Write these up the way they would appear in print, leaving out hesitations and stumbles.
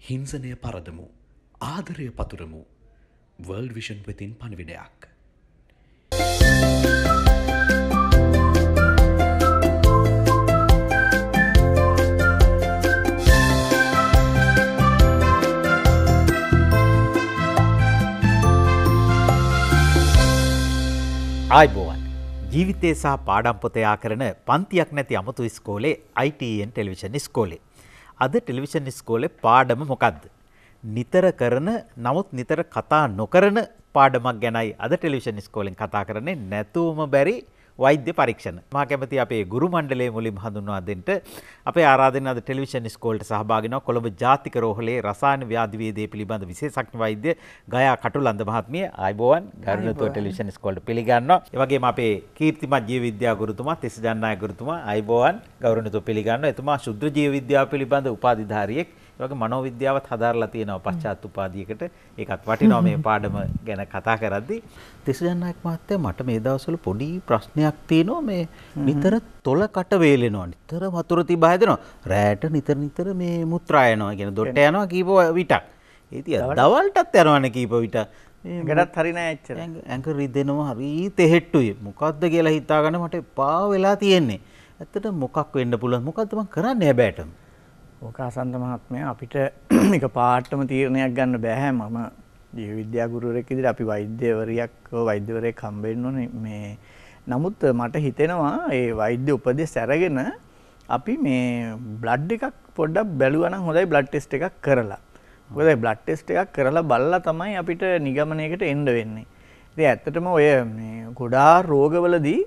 හිංසනය පරදමු ආදරය පතුරමු world vision වෙතින් පණිවිඩයක්. ආයිබෝවන් ජීවිතේ සහ පාඩම් පොත යා කරන පන්තියක් නැති අමුතු ඉස්කෝලේ ITN ටෙලිවිෂන් ඉස්කෝලේ. අද ටෙලිවිෂන් ඉස්කෝලේ පාඩම මොකද්ද? නිතර කරන නමුත් නිතර කතා නොකරන පාඩමක් ගැනයි අද ටෙලිවිෂන් ඉස්කෝලෙන් කතා කරන්නේ. නැතුවම බැරි වෛද්‍ය පරීක්ෂණ. මා කැමති අපේ ගුරු මණ්ඩලයේ මුලින්ම හඳුන්වා දෙන්න අපේ ආරාධනෙන් අද ටෙලිවිෂන් ඉස්කෝලේට සහභාගී වෙනවා කොළඹ ජාතික රෝහලේ රසායන ව්‍යාධි වේදේ පිළිබඳ විශේෂඥ වෛද්‍ය ගයා කටුලන්ද මහත්මිය. ආයිබෝවන් ගරුණාතුව ටෙලිවිෂන් ඉස්කෝලේට පිළිගන්නවා. ඒ වගේම අපේ කීර්තිමත් ජීව විද්‍යා ගුරුතුමා තිස්සජන්නායක ගුරුතුමා ආයිබෝවන් ගෞරවණීයව පිළිගන්නවා. එතුමා ශුද්ධ ජීව විද්‍යාව පිළිබඳ උපාධිධාරියෙක්. ඒ වගේ මනෝ විද්‍යාවත් හදාarලා තියෙනවා පශ්චාත් උපාධියකට. ඒකත් වටිනවා මේ පාඩම ගැන කතා කරද්දී. තිස්සජන්නායක මහත්තයා මට මේ දවස්වල පොඩි ප්‍රශ්නයක් තියෙනවා. මේ නිතර තොල කට වේලෙනවා. නිතර වතුර තිබා හැදෙනවා. රැට නිතර මේ මුත්‍රා යනවා. කියන දොට්ට යනවා කීප විටක්. ඉතින් දවල්ටත් යනවනේ කීප විට. මේකටත් හරි නෑ එච්චර. ඇඟ රිදෙනවා හරි තෙහෙට්ටුයි. මොකද්ද කියලා හිතාගන්න මට එපා වෙලා තියෙන්නේ. ඇත්තට මොකක් වෙන්න පුළුවන්? මොකද්ද මම කරන්නේ හැබැයිටම? ඕක අසන්ත මහත්මයා අපිට එක පාටම තීරණයක් ගන්න බෑ. මම ජීව විද්‍යා ගුරුවරයෙක් විදිහට අපි වෛද්‍යවරයෙක් හම්බ වෙන්න ඕනේ මේ. නමුත් මට හිතෙනවා ඒ වෛද්‍ය උපදෙස් අරගෙන අපි මේ බ්ලඩ් එකක් පොඩ්ඩක් බැලුවා නම් හොඳයි. බ්ලඩ් ටෙස්ට් එකක් කරලා. මොකද බ්ලඩ් ටෙස්ට් එකක් කරලා බලලා තමයි අපිට නිගමනයකට එන්න වෙන්නේ. ඉතින් ඇත්තටම ඔය මේ ගොඩාක් රෝගවලදී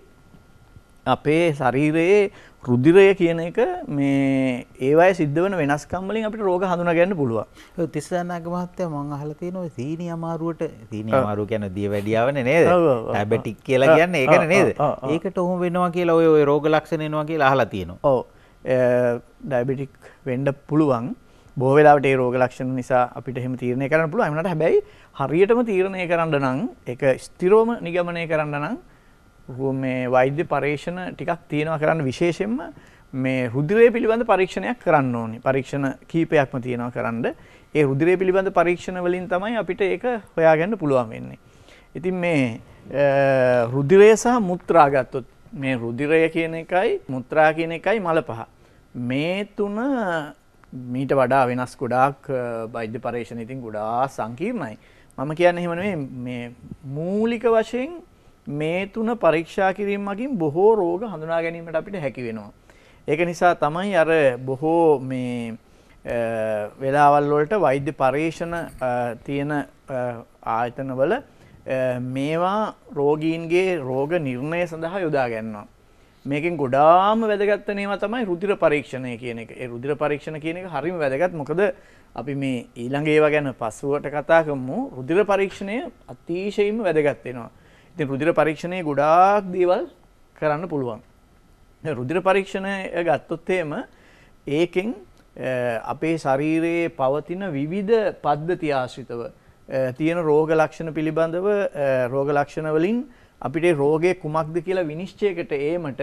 අපේ ශරීරයේ රුධිරය කියන එක මේ ඒවයේ සිද්ධ වෙන වෙනස්කම් වලින් අපිට රෝග හඳුනා ගන්න පුළුවන්. ඔය තිස්සනාග මහත්තයා මම අහලා තියෙනවා ඔය සීනි අමාරුවට සීනි අමාරුව කියන්නේ දියවැඩියාවනේ නේද? ඩයබටික් කියලා කියන්නේ ඒකනේ නේද? ඒකට ඔහොම වෙනවා කියලා ඔය රෝග ලක්ෂණ එනවා කියලා අහලා තියෙනවා. ඔව්. ඩයබටික් වෙන්න පුළුවන්. බොහෝ වෙලාවට ඒ රෝග ලක්ෂණ නිසා අපිට එහෙම තීරණය කරන්න පුළුවන්. ඒනට හැබැයි හරියටම තීරණය කරන්න නම් ඒක ස්ථිරවම නිගමනය කරන්න නම් මේ වෛද්‍ය පරීක්ෂණ ටිකක් තියෙනවා කරන්න. විශේෂයෙන්ම මේ රුධිරය පිළිබඳ පරීක්ෂණයක් කරන්න ඕනේ. පරීක්ෂණ කීපයක්ම තියෙනවා කරන්න. ඒ රුධිරය පිළිබඳ පරීක්ෂණ වලින් තමයි අපිට ඒක හොයාගන්න පුළුවන් වෙන්නේ. ඉතින් මේ රුධිරය සහ මුත්‍රා ගත්තොත් මේ රුධිරය කියන එකයි මුත්‍රා කියන එකයි මල පහ. මේ තුන මීට වඩා වෙනස් ගොඩාක් වෛද්‍ය පරීක්ෂණ ඉතින් ගොඩාක් සංකීර්ණයි. මම කියන්නේ එහෙම නෙමෙයි. මේ මූලික වශයෙන් මේ තුන පරීක්ෂා කිරීම මගින් බොහෝ රෝග හඳුනා ගැනීමට අපිට හැකි වෙනවා. ඒක නිසා තමයි අර බොහෝ මේ වෙලාවල් වලට වෛද්‍ය පරීක්ෂණ තියෙන ආයතනවල මේවා රෝගීන්ගේ රෝග නිර්ණය සඳහා යොදා ගන්නවා. මේකෙන් ගොඩාම වැදගත් වෙන ඒවා තමයි රුධිර පරීක්ෂණය කියන එක. ඒ රුධිර පරීක්ෂණ කියන එක හරිම වැදගත්. මොකද අපි මේ ඊළඟ ඒවා ගැන පසුවට කතා කරමු. රුධිර පරීක්ෂණය අතිශයින්ම වැදගත් වෙනවා. ඉතින් රුධිර පරීක්ෂණයේ ගොඩාක් දේවල් කරන්න පුළුවන්. රුධිර පරීක්ෂණය ගත්තොත් එහෙම ඒකෙන් අපේ ශරීරයේ පවතින විවිධ පද්ධති ආශ්‍රිතව තියෙන රෝග ලක්ෂණ පිළිබඳව රෝග ලක්ෂණ වලින් අපිට රෝගය කුමක්ද කියලා විනිශ්චයකට ඒමට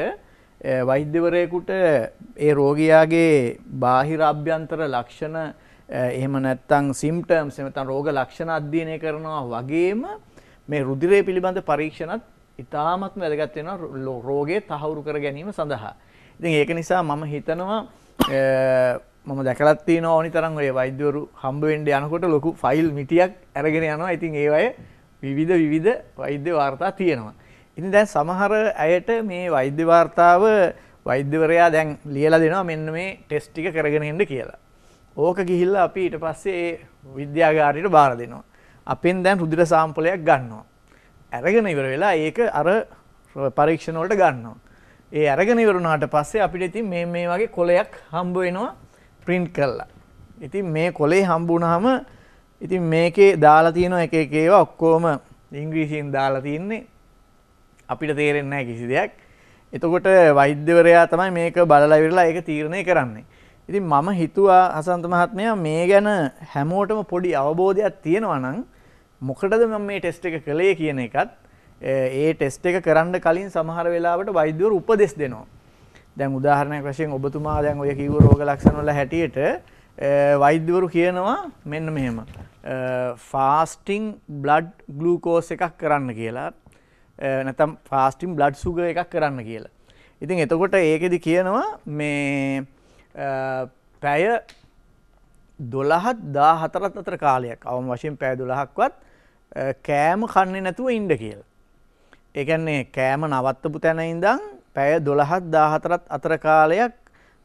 වෛද්‍යවරයෙකුට ඒ රෝගියාගේ බාහිර අභ්‍යන්තර ලක්ෂණ එහෙම නැත්නම් සිම්ප්ටම්ස් එහෙම නැත්නම් රෝග ලක්ෂණ අධ්‍යයනය කරනවා වගේම මේ රුධිරය පිළිබඳ පරීක්ෂණත් ඉතාමත්ම වැදගත් වෙනවා රෝගය තහවුරු කර ගැනීම සඳහා. ඉතින් ඒක නිසා මම හිතනවා මම දැකලා තියෙනවා ඕනි තරම් ඔය වෛද්‍යවරු හම්බ වෙන්න යනකොට ලොකු ෆයිල් මිටියක් අරගෙන යනවා. ඉතින් ඒවයේ විවිධ වෛද්‍ය වාර්තා තියෙනවා. ඉතින් දැන් සමහර අයට මේ වෛද්‍ය වාර්තාව වෛද්‍යවරයා දැන් ලියලා දෙනවා මෙන්න මේ ටෙස්ට් ටික කරගෙන ඉන්න කියලා. ඕක ගිහිල්ලා අපි ඊට පස්සේ විද්‍යාගාරයට බාර දෙනවා. අපෙන් දැන් රුධිර සාම්පලයක් ගන්නවා. අරගෙන ඉවර වෙලා ඒක අර පරීක්ෂණ වලට ගන්නවා. ඒ අරගෙන ඉවර වුණාට පස්සේ අපිට ඉතින් මේ වගේ කොලයක් හම්බ වෙනවා print කරලා. ඉතින් මේ කොලේ හම්බ වුණාම ඉතින් මේකේ දාලා තියෙන එක ඒවා ඔක්කොම ඉංග්‍රීසියෙන් දාලා තින්නේ. අපිට තේරෙන්නේ නැහැ කිසි දෙයක්. එතකොට වෛද්‍යවරයා තමයි මේක බලලා ඉවරලා ඒක තීරණය කරන්නේ. ඉතින් මම හිතුවා අසන්ත මහත්මයා මේ ගැන හැමෝටම පොඩි අවබෝධයක් තියෙනවා නම් මොකටද මම මේ ටෙස්ට් එක කළේ කියන එකත් ඒ ටෙස්ට් එක කරන්න කලින් සමහර වෙලාවට වෛද්‍යවරු උපදෙස් දෙනවා. දැන් උදාහරණයක් වශයෙන් ඔබතුමා දැන් ඔය කිව්ව රෝග ලක්ෂණ වල හැටියට වෛද්‍යවරු කියනවා මෙන්න මෙහෙම ෆාස්ටිං බ්ලඩ් ග්ලූකෝස් එකක් කරන්න කියලා නැත්නම් ෆාස්ටිං බ්ලඩ් සුගර් එකක් කරන්න කියලා. ඉතින් එතකොට ඒකෙදි කියනවා මේ පැය 12ත් 14ත් අතර කාලයක් අවම වශයෙන් පැය 12ක්වත් කෑම කන්නේ නැතුව ඉන්න කියලා. ඒ කියන්නේ කෑම නවත්තපු තැන ඉඳන් පැය 12ත් 14ත් අතර කාලයක්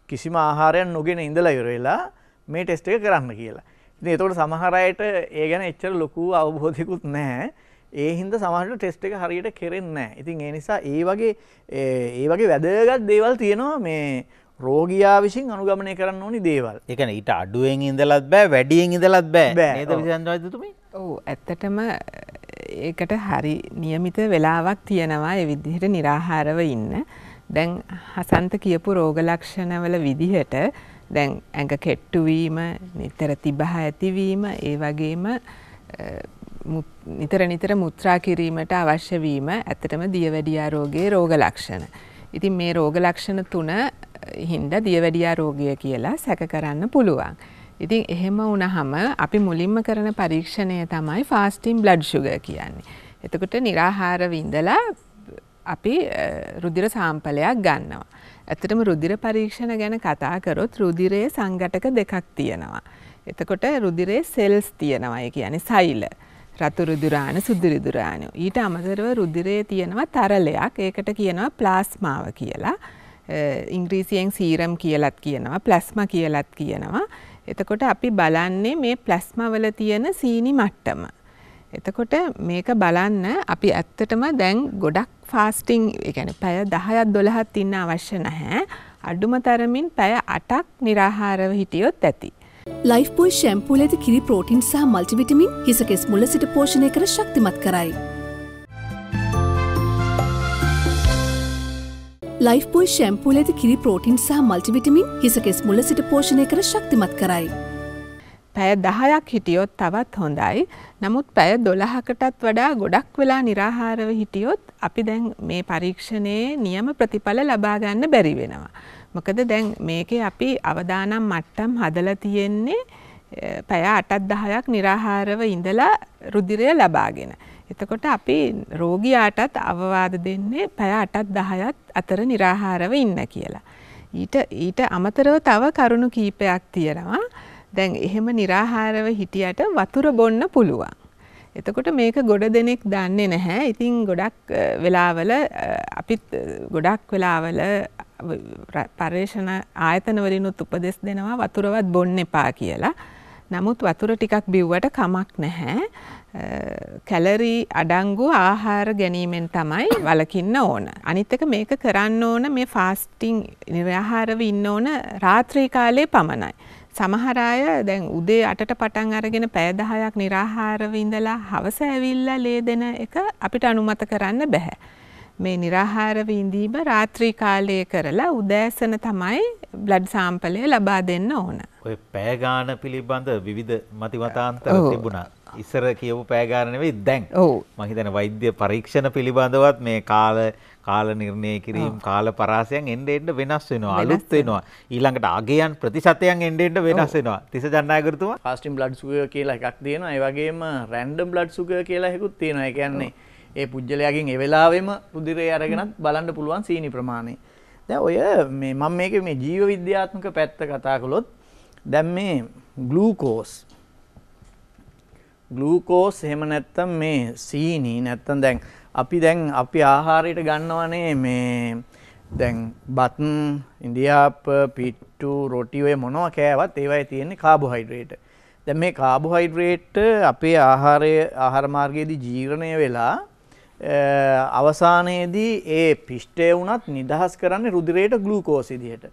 කිසිම ආහාරයක් නොගෙන ඉඳලා ඉවර වෙලා මේ ටෙස්ට් එක කරන්න කියලා. ඉතින් ඒතකොට සමහර අයට ඒ ගැන එච්චර ලොකු අවබෝධයකුත් නැහැ. ඒ හින්දා සමහරවිට ටෙස්ට් එක හරියට කෙරෙන්නේ නැහැ. ඉතින් ඒ නිසා ඒ වගේ වැදගත් දේවල් තියෙනවා මේ රෝගියා විසින් අනුගමනය කරන්න ඕනි දේවල්. ඒ කියන්නේ ඊට අඩුවෙන් ඉඳලත් බෑ වැඩියෙන් ඉඳලත් බෑ නේද විසඳන වෛද්‍යතුමී? ඔව් ඇත්තටම ඒකට හරි નિયમિત වෙලාවක් තියෙනවා ඒ විදිහට निराහාරව ඉන්න. දැන් හසන්ත කියපු රෝග ලක්ෂණවල විදිහට දැන් ඇඟ කෙට්ටු වීම, නිතර තිබහ ඇතිවීම, ඒ වගේම නිතර මුත්‍රා කිරීමට අවශ්‍ය වීම ඇත්තටම දියවැඩියා රෝගයේ රෝග ලක්ෂණ. ඉතින් මේ රෝග ලක්ෂණ තුන හින්දා දියවැඩියා රෝගය කියලා සැක කරන්න පුළුවන්. ඉතින් එහෙම වුණාම අපි මුලින්ම කරන පරීක්ෂණය තමයි ෆාස්ටිං බ්ලඩ් ෂුගර් කියන්නේ. එතකොට निराහාරව ඉඳලා අපි රුධිර සාම්පලයක් ගන්නවා. ඇත්තටම රුධිර පරීක්ෂණ ගැන කතා කරොත් රුධිරයේ සංඝටක දෙකක් තියෙනවා. එතකොට රුධිරයේ සෙල්ස් තියෙනවා. ඒ කියන්නේ සෛල. රතු රුධිරාණු, සුදු රුධිරාණු. ඊට අමතරව රුධිරයේ තියෙනවා තරලයක්. ඒකට කියනවා ප්ලාස්මාව කියලා. ඉංග්‍රීසියෙන් සීරම් කියලත් කියනවා, ප්ලාස්මා කියලත් කියනවා. එතකොට අපි බලන්නේ මේ ප්ලාස්මා වල තියෙන සීනි මට්ටම. එතකොට මේක බලන්න අපි ඇත්තටම දැන් ගොඩක් ෆාස්ටිං ඒ කියන්නේ පැය 10ක් 12ක් ඉන්න අවශ්‍ය නැහැ. අඩුම තරමින් පැය 8ක් निराහාරව හිටියොත් ඇති. ලයිෆ් බොයි ෂැම්පූ ලෙද කිරි ප්‍රෝටීන් සහ මල්ටිවිටමින් හිසකෙස් මුල සිට පෝෂණය කර ශක්තිමත් කරයි. ලයිෆ් බොයි ෂැම්පූ ලෙද කිරි ප්‍රෝටීන් සහ මල්ටිවිටමින් හිසකෙස් මුල සිට පෝෂණය කර ශක්තිමත් කරයි. පැය 10ක් හිටියොත් තවත් හොඳයි. නමුත් පැය 12කටත් වඩා ගොඩක් වෙලා निराහාරව හිටියොත් අපි දැන් මේ පරීක්ෂණයේ නියම ප්‍රතිඵල ලබා ගන්න බැරි වෙනවා. මොකද දැන් මේකේ අපි අවදානම් මට්ටම් හදලා තියෙන්නේ පැය 8ක් 10ක් निराහාරව ඉඳලා රුධිරය ලබාගෙන. එතකොට අපි රෝගියාටත් අවවාද දෙන්නේ පැය 8ක් 10ක් අතර निराහාරව ඉන්න කියලා. ඊට අමතරව තව කරුණු කීපයක් තියෙනවා. දැන් එහෙම निराහාරව හිටියට වතුර බොන්න පුළුවන්. එතකොට මේක ගොඩ දෙනෙක් දන්නේ නැහැ. ඉතින් ගොඩක් වෙලාවල අපිත් ගොඩක් වෙලාවල පර්යේෂණ ආයතන වලිනුත් උපදෙස් දෙනවා වතුරවත් බොන්න එපා කියලා. නමුත් වතුර ටිකක් බිව්වට කමක් නැහැ. කැලරි අඩංගු ආහාර ගැනීමෙන් තමයි වළකින්න ඕන. අනිත් එක මේක කරන්න ඕන මේ ෆාස්ටිං निराහාරව ඉන්න ඕන රාත්‍රී කාලේ පමණයි. සමහර අය දැන් උදේ 8ට පටන් අරගෙන පැය 10ක් निराහාරව ඉඳලා හවස ඇවිල්ලා ලේ දෙන එක අපිට අනුමත කරන්න බෑ. මේ निराහාරව ඉඳීම රාත්‍රී කාලයේ කරලා උදෑසන තමයි බ්ලඩ් සාම්පලය ලබා දෙන්න ඕන. ඔය පෑ ගාන පිළිබඳ විවිධ මතිමතාන්තර තිබුණා. ඉස්සර කියපු පෑ ගාන නෙවෙයි දැන්. මම හිතන්නේ වෛද්‍ය පරීක්ෂණ පිළිබඳවත් මේ කාල නිර්ණය කිරීම කාල පරාසයන් එන්න වෙනස් වෙනවා අලුත් වෙනවා ඊළඟට අගයන් ප්‍රතිශතයන් එන්න වෙනස් වෙනවා තිස ජනනායකතුමා ෆාස්ටිං බ්ලඩ් සුගර් කියලා එකක් තියෙනවා ඒ වගේම රැන්ඩම් බ්ලඩ් සුගර් කියලා එකකුත් තියෙනවා ඒ කියන්නේ ඒ පුජ්‍යලයාගෙන් ඒ වෙලාවෙම රුධිරය අරගෙනත් බලන්න පුළුවන් සීනි ප්‍රමාණය දැන් ඔය මේ මම මේකේ මේ ජීව විද්‍යාත්මක පැත්ත කතා කළොත් දැන් මේ ග්ලූකෝස් එහෙම නැත්තම් මේ සීනි නැත්තම් දැන් අපි ආහාරයට ගන්නවනේ මේ දැන් බත් ඉන්දියාප පිට්ටු රොටි ඔය මොනවා කෑවත් ඒවයේ තියෙන්නේ කාබෝහයිඩ්‍රේට්. දැන් මේ කාබෝහයිඩ්‍රේට් අපේ ආහාර මාර්ගයේදී ජීර්ණය වෙලා අවසානයේදී ඒ පිෂ්ඨය වුණත් නිදහස් කරන්නේ රුධිරයට ග්ලූකෝස් විදිහට.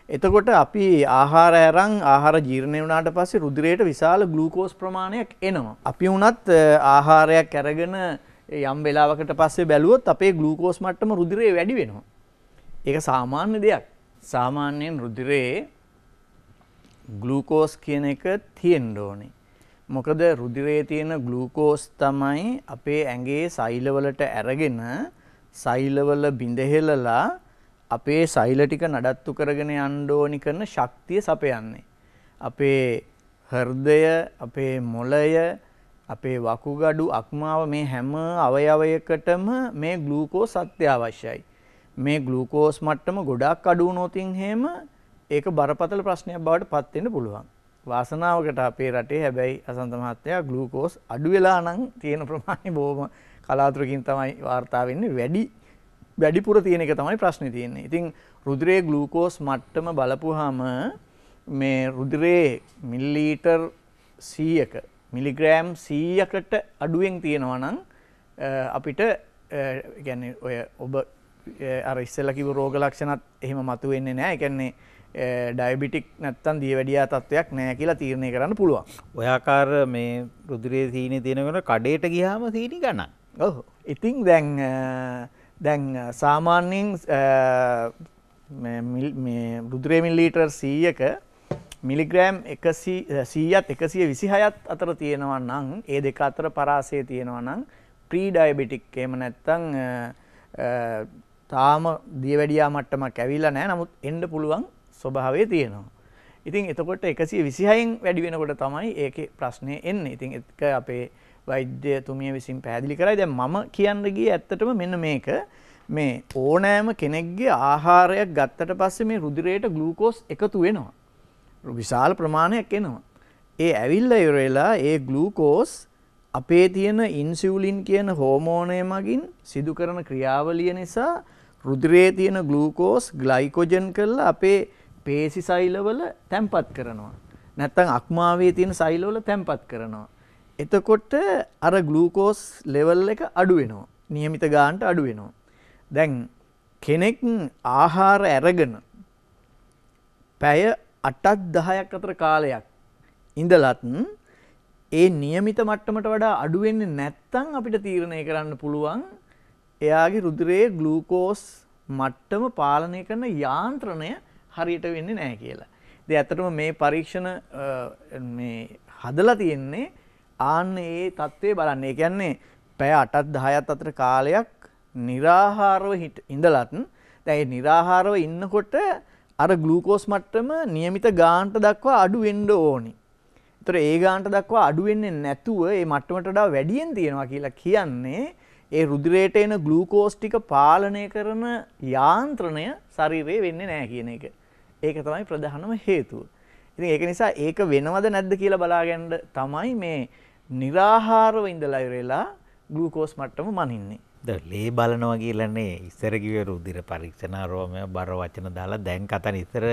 එතකොට අපි ආහාර ජීර්ණය වුණාට පස්සේ රුධිරයට විශාල ග්ලූකෝස් ප්‍රමාණයක් එනවා. අපි වුණත් ආහාරයක් අරගෙන යම් වෙලාවකට පස්සේ බැලුවොත් අපේ ග්ලූකෝස් මට්ටම රුධිරයේ වැඩි වෙනවා. ඒක සාමාන්‍ය දෙයක්. සාමාන්‍යයෙන් රුධිරයේ ග්ලූකෝස් කියන එක තියෙන්න ඕනේ. මොකද රුධිරයේ තියෙන ග්ලූකෝස් තමයි අපේ ඇඟේ සෛලවලට අරගෙන සෛලවල බිඳහෙලලා අපේ සෛල ටික නඩත්තු කරගෙන යන්න ඕනි කරන ශක්තිය සපයන්නේ. අපේ හෘදය, අපේ මොළය, අපේ වකුගඩු, අක්මාව මේ හැම අවයවයකටම මේ ග්ලූකෝස් අත්‍යවශ්‍යයි. මේ ග්ලූකෝස් මට්ටම ගොඩක් අඩු වුණොත් එහෙම ඒක බරපතල ප්‍රශ්නයක් බවට පත් වෙන්න පුළුවන්. වාසනාවකට අපේ රටේ හැබැයි අසන්ත මහත්තයා ග්ලූකෝස් අඩු වෙලා නම් තියෙන ප්‍රමාණය බොහොම කලාතුරකින් තමයි වාර්තා වෙන්නේ. වැඩිපුර තියෙන එක තමයි ප්‍රශ්නේ තියෙන්නේ. ඉතින් රුධිරයේ ග්ලූකෝස් මට්ටම බලපුවාම මේ රුධිරයේ මිලිලීටර් 100ක මිලිග්‍රෑම් 100කට අඩුවෙන් තියෙනවා නම් අපිට කියන්නේ ඔය ඔබ අර ඉස්සෙල්ලා කිව්ව රෝග ලක්ෂණත් එහෙම මතුවෙන්නේ නැහැ. ඒ කියන්නේ ඩයබටික් නැත්තම් දියවැඩියා තත්වයක් නැහැ කියලා තීරණය කරන්න පුළුවන්. ඔය ආකාර මේ රුධිරයේ සීනි තියෙනකොට කඩේට ගියාම සීනි ගණන්. ඔව්. ඉතින් දැන් සාමාන්‍යයෙන් මේ රුධිරයේ මිලිලීටර් 100ක මිලිග්‍රෑම් 100ත් 126ත් අතර තියෙනවා නම් ඒ දෙක අතර පරාසය තියෙනවා නම් ප්‍රී ඩයබටික් එහෙම නැත්තම් තාම දියවැඩියා මට්ටමක් ඇවිල්ලා නැහැ. නමුත් එන්න පුළුවන් ස්වභාවය තියෙනවා. ඉතින් එතකොට 126න් වැඩි වෙනකොට තමයි ඒකේ ප්‍රශ්නේ එන්නේ. ඉතින් ඒක අපේ වෛද්‍යතුමිය විසින් පැහැදිලි කරයි. දැන් මම කියන්න ගියේ ඇත්තටම මෙන්න මේක. මේ ඕනෑම කෙනෙක්ගේ ආහාරයක් ගත්තට පස්සේ මේ රුධිරයට ග්ලූකෝස් එකතු වෙනවා. විශාල ප්‍රමාණයක් එනවා. ඒ ඇවිල්ලා ඉවර වෙලා ඒ ග්ලූකෝස් අපේ තියෙන ඉන්සියුලින් කියන හෝමෝනය මගින් සිදු කරන ක්‍රියාවලිය නිසා රුධිරයේ තියෙන ග්ලූකෝස් ග්ලයිකොජන් කරලා අපේ පේශි සෛලවල තැම්පත් කරනවා. නැත්නම් අක්මාවේ තියෙන සෛලවල තැම්පත් කරනවා. එතකොට අර ග්ලූකෝස් ලෙවල් එක අඩු වෙනවා. નિયમિત ගානට අඩු වෙනවා. දැන් කෙනෙක් ආහාර අරගෙන පැය 8ක් 10ක් අතර කාලයක් ඉඳලත් ඒ નિયમિત මට්ටමට වඩා අඩු වෙන්නේ නැත්නම් අපිට තීරණය කරන්න පුළුවන් එයාගේ රුධිරයේ ග්ලූකෝස් මට්ටම පාලනය කරන යාන්ත්‍රණය හරියට වෙන්නේ නැහැ කියලා. ඉතින් ඇත්තටම මේ පරීක්ෂණ මේ හදලා තියෙන්නේ ආන්න ඒ தત્ත්වය බලන්න. ඒ කියන්නේ පැය 8ක් 10ක් අතර කාලයක් निराहारව ඉඳලත් දැන් ඒ निराहारව ඉන්නකොට අර ග්ලූකෝස් මට්ටම નિયમિત ගානට දක්වා අඩු වෙන්න ඕනි. ඒතර ඒ ගානට දක්වා අඩු වෙන්නේ නැතුව ඒ මට්ටමට වඩා වැඩියෙන් තියෙනවා කියලා කියන්නේ ඒ රුධිරයට එන ග්ලූකෝස් ටික පාලනය කරන යාන්ත්‍රණය ශරීරයේ වෙන්නේ නැහැ කියන එක. ඒක තමයි ප්‍රධානම හේතුව. ඉතින් ඒක නිසා ඒක වෙනවද නැද්ද කියලා බලාගන්න තමයි මේ निराहारව ඉඳලා ඉවරලා ග්ලූකෝස් මට්ටම මනින්නේ. ලේ බලනවා කියලානේ ඉස්සර කිව්වේ රුධිර පරීක්ෂණාරෝමය බර වචන දාලා දැන් කතන ඉස්සර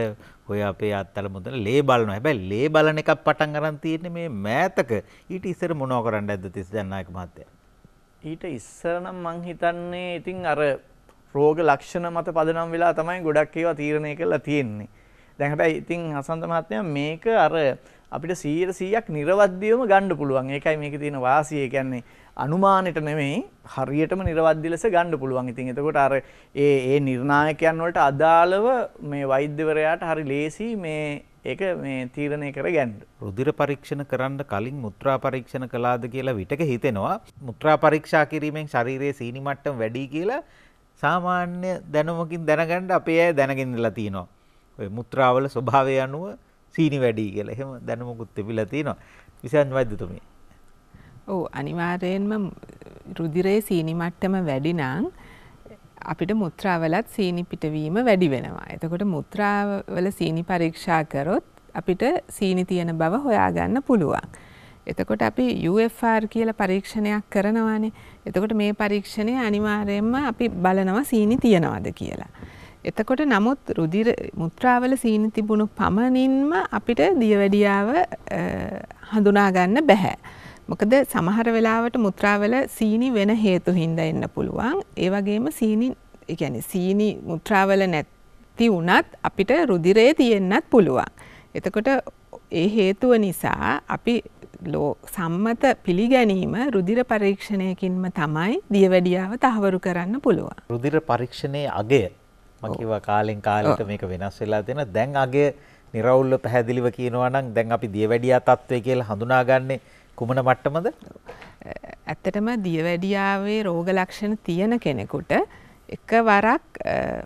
ඔය අපේ අත්තල මුදල ලේ බලනවා. හැබැයි ලේ බලන එකක් පටන් ගන්න තියෙන්නේ මේ මෑතක. ඊට ඉස්සර මොනව කරන්නද තිස්සජනායක මහත්තයා? ඊට ඉස්සර නම් මං හිතන්නේ ඉතින් අර රෝග ලක්ෂණ මත පදනම් වෙලා තමයි ගොඩක් ඒවා තීරණය කරලා තියෙන්නේ. දැන් හැබැයි ඉතින් හසන්ත මහත්මයා මේක අර අපිට 100%ක් නිර්වද්‍යවම ගන්න පුළුවන්. ඒකයි මේකේ තියෙන වාසිය. ඒ කියන්නේ අනුමානෙට නෙමෙයි හරියටම නිර්වද්‍ය ලෙස ගන්න පුළුවන්. ඉතින් එතකොට අර ඒ නිර්ණායකයන් වලට අදාළව මේ වෛද්‍යවරයාට හරි ලේසි මේ ඒක මේ තීරණය කරගන්න. රුධිර පරීක්ෂණ කරන්න කලින් මුත්‍රා පරීක්ෂණ කළාද කියලා විටක හිතෙනවා. මුත්‍රා පරීක්ෂා කිරීමෙන් ශරීරයේ සීනි මට්ටම වැඩි කියලා සාමාන්‍ය දැනුමකින් දැනගන්න අපේ අය දැනගෙන ඉඳලා තියෙනවා. ඔය මුත්‍රාවල ස්වභාවය අනුව සීනි වැඩි කියලා. එහෙම දැනුමකුත් තිබිලා තියෙනවා. විසන් වෛද්‍යතුමිය. ඔව් අනිවාර්යයෙන්ම රුධිරයේ සීනි මට්ටම වැඩි නම් අපිට මුත්‍රාවලත් සීනි පිටවීම වැඩි වෙනවා. එතකොට මුත්‍රාවල සීනි පරීක්ෂා කරොත් අපිට සීනි තියෙන බව හොයාගන්න පුළුවන්. එතකොට අපි UFR කියලා පරීක්ෂණයක් කරනවානේ. එතකොට මේ පරීක්ෂණය අනිවාර්යයෙන්ම අපි බලනවා සීනි තියනවද කියලා. එතකොට නමුත් රුධිර මුත්‍රාවල සීනි තිබුණු පමණින්ම අපිට දියවැඩියාව හඳුනා ගන්න බෑ. මොකද සමහර වෙලාවට මුත්‍රාවල සීනි වෙන හේතු හින්දා එන්න පුළුවන්. ඒ වගේම සීනි ඒ කියන්නේ සීනි මුත්‍රාවල නැති වුණත් අපිට රුධිරයේ තියෙන්නත් පුළුවන්. එතකොට ඒ හේතුව නිසා අපි සම්මත පිළිගැනීම රුධිර පරීක්ෂණයකින්ම තමයි දියවැඩියාව තහවුරු කරන්න පුළුවන්. රුධිර පරීක්ෂණයේ අගය මම කිව්වා කාලෙන් කාලෙට මේක වෙනස් වෙලා තියෙනවා. දැන් අගය නිරවුල්ව පැහැදිලිව කියනවා නම් දැන් අපි දියවැඩියා තත්ත්වය කියලා හඳුනාගන්නේ කුමන මට්ටමද? ඇත්තටම දියවැඩියාවේ රෝග ලක්ෂණ තියෙන කෙනෙකුට එකවරක්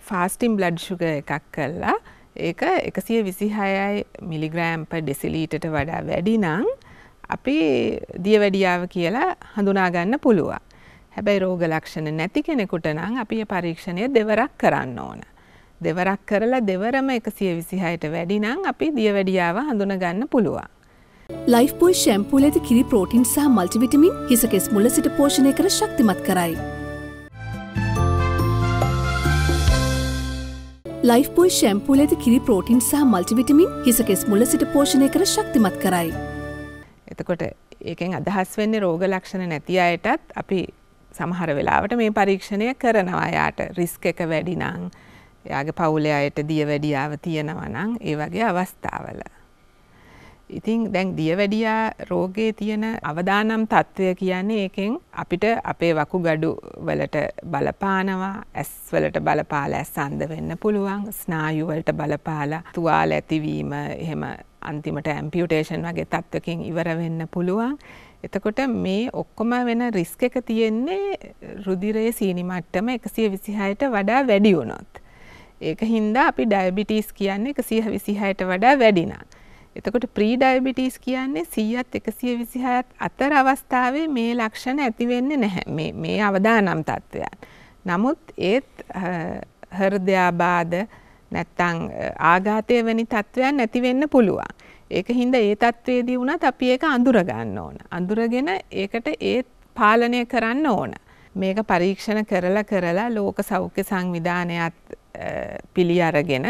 ෆාස්ටිං බ්ලඩ් ෂුගර් එකක් කළා ඒක 126 මිලිග්‍රෑම් per ඩෙසිලීටරට වඩා වැඩි නම් අපි දියවැඩියාව කියලා හඳුනා ගන්න පුළුවන්. හැබැයි රෝග ලක්ෂණ නැති කෙනෙකුට නම් අපි මේ පරීක්ෂණය දෙවරක් කරන්න ඕන. දෙවරක් කරලා දෙවරම 126ට වැඩි නම් අපි දියවැඩියාව හඳුනා ගන්න පුළුවන්. ලයිෆ් බොයි ෂැම්පූල ඇති කිරි ප්‍රෝටීන් සහ මල්ටිවිටමින් හිසකෙස් මුල සිට පෝෂණය කර ශක්තිමත් කරයි. ලයිෆ් බොයි ෂැම්පූල ඇති කිරි ප්‍රෝටීන් සහ මල්ටිවිටමින් හිසකෙස් මුල සිට පෝෂණය කර ශක්තිමත් කරයි. එතකොට ඒකෙන් අදහස් වෙන්නේ රෝග ලක්ෂණ නැති අයටත් අපි සමහර වෙලාවට මේ පරීක්ෂණය කරනවා. යාට රිස්ක් එක වැඩි නම්, එයාගේ පවුලේ අයට දියවැඩියාව තියෙනවා නම් ඒ වගේ අවස්ථාවල. ඉතින් දැන් දියවැඩියා රෝගයේ තියෙන අවදානම් තත්ත්වය කියන්නේ ඒකෙන් අපිට අපේ වකුගඩු වලට බලපානවා, ඇස් වලට බලපාලා ඇස් අන්ධ වෙන්න පුළුවන්, ස්නායු වලට බලපාලා තුවාල ඇතිවීම, එහෙම අන්තිමට ඇම්පියුටේෂන් වගේ තත්ත්වකින් ඉවර වෙන්න පුළුවන්. එතකොට මේ ඔක්කොම වෙන රිස්ක් එක තියෙන්නේ රුධිරයේ සීනි මට්ටම 126ට වඩා වැඩි වුණොත්. ඒක හින්දා අපි ඩයබටිස් කියන්නේ 126ට වඩා වැඩි නම්. එතකොට ප්‍රී ඩයබටිස් කියන්නේ 100ත් 126ත් අතර අවස්ථාවේ මේ ලක්ෂණ ඇති වෙන්නේ නැහැ. මේ අවදානම් තත්ත්වයන්. නමුත් ඒත් හෘදයාබාධ නැත්තම් ආඝාතය වැනි තත්ත්වයන් නැති වෙන්න පුළුවන්. ඒක හින්දා ඒ තත්ත්වයේදී වුණත් අපි ඒක අඳුර ගන්න ඕන. අඳුරගෙන ඒකට ඒත් පාලනය කරන්න ඕන. මේක පරීක්ෂණ කරලා ලෝක සෞඛ්‍ය සංවිධානයත් පිළි අරගෙන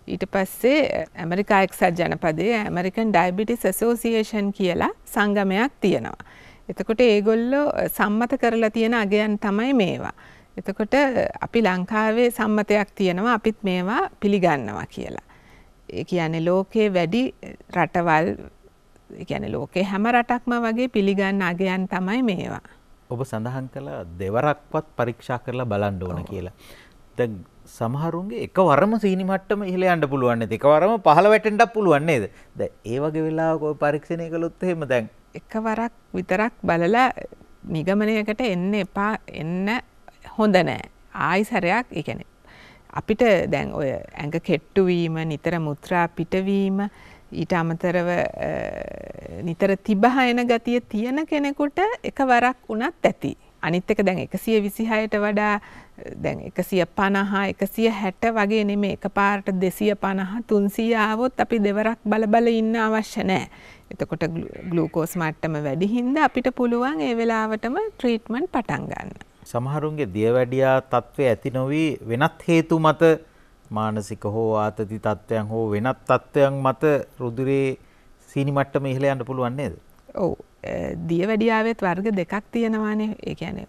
ඊට පස්සේ ඇමරිකා එක්සත් ජනපදයේ ඇමරිකන් ඩයබටිස් ඇසෝසියේෂන් කියලා සංගමයක් තියෙනවා. එතකොට ඒගොල්ලෝ සම්මත කරලා තියෙන අගයන් තමයි මේවා. එතකොට අපි ලංකාවේ සම්මතයක් තියෙනවා අපිත් මේවා පිළිගන්නවා කියලා. ඒ කියන්නේ ලෝකේ වැඩි රටවල්, ඒ කියන්නේ ලෝකේ හැම රටක්ම වගේ පිළිගන්න අගයන් තමයි මේවා. ඔබ සඳහන් කළා දෙවරක්වත් පරීක්ෂා කරලා බලන්න ඕන කියලා. දැන් සමහරුන්ගේ එකවරම සීනි මට්ටම ඉහළ යන්න පුළුවන් නේද? එකවරම පහළ වැටෙන්නත් පුළුවන් නේද? දැන් ඒ වගේ වෙලාවක ඔය පරීක්ෂණය කළොත් එහෙම දැන් එකවරක් විතරක් බලලා නිගමනයකට එන්න එපා, එන්න හොඳ නෑ. ආයිසරයක්, ඒ කියන්නේ අපිට දැන් ඔය ඇඟ කෙට්ටු වීම, නිතර මුත්‍රා පිටවීම, ඊට අමතරව නිතර තිබහයන ගතිය තියෙන කෙනෙකුට එකවරක් වුණත් ඇති. අනිත් එක දැන් 126ට වඩා දැන් 150 160 වගේ නෙමෙයි, එකපාරට 250 300 ආවොත් අපි දෙවරක් බල ඉන්න අවශ්‍ය නැහැ. එතකොට ග්ලූකෝස් මට්ටම වැඩි හින්දා අපිට පුළුවන් ඒ වෙලාවටම ට්‍රීට්මන්ට් පටන් ගන්න. සමහරුන්ගේ දියවැඩියා තත්ත්වය ඇති නොවි වෙනත් හේතු මත මානසික හෝ ආතති තත්ත්වයන් හෝ වෙනත් තත්ත්වයන් මත රුධිරයේ සීනි මට්ටම ඉහළ යන්න පුළුවන් නේද? ඔව්. දියවැඩියාවෙත් වර්ග දෙකක් තියෙනවානේ. ඒ කියන්නේ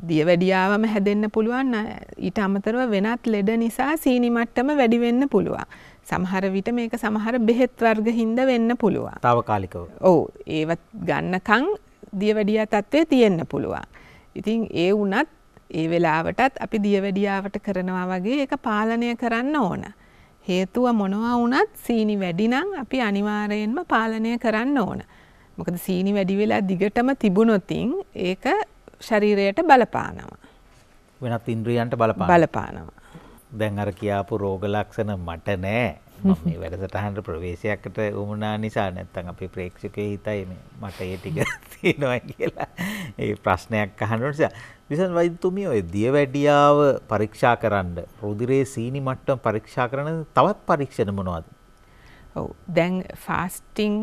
දියවැඩියාවම හැදෙන්න පුළුවන්, ඊට අමතරව වෙනත් ලෙඩ නිසා සීනි මට්ටම වැඩි වෙන්න පුළුවන්. සමහර විට මේක සමහර බෙහෙත් වර්ග හින්දා වෙන්න පුළුවන්. తాවකාලිකව. ඔව්. ඒවත් ගන්නකම් දියවැඩියා තත්ත්වය තියෙන්න පුළුවන්. ඉතින් ඒ වුණත් ඒ වෙලාවටත් අපි දියවැඩියාවට කරනවා වගේ ඒක පාලනය කරන්න ඕන. හේතුව මොනවා වුණත් සීනි වැඩි නම් අපි අනිවාර්යයෙන්ම පාලනය කරන්න ඕන. මොකද සීනි වැඩි වෙලා දිගටම තිබුණොතින් ඒක ශරීරයට බලපානවා. වෙනත් ඉන්ද්‍රියයන්ට බලපානවා. දැන් අර කියාපු රෝග ලක්ෂණ මට නෑ. මම මේ වැඩසටහනට ප්‍රවේශයකට වුණා නිසා, නැත්තම් අපේ ප්‍රේක්ෂකයෝ හිතයි මට ඒ ටික තියෙනවා කියලා. ඒ ප්‍රශ්නයක් අහන්න නිසා විසන් වෛද්‍යතුමිය ඔය දියවැඩියාව පරීක්ෂා කරන්න, රුධිරයේ සීනි මට්ටම පරීක්ෂා කරන තවත් පරීක්ෂණ මොනවද? ඔව්. දැන් ෆාස්ටිං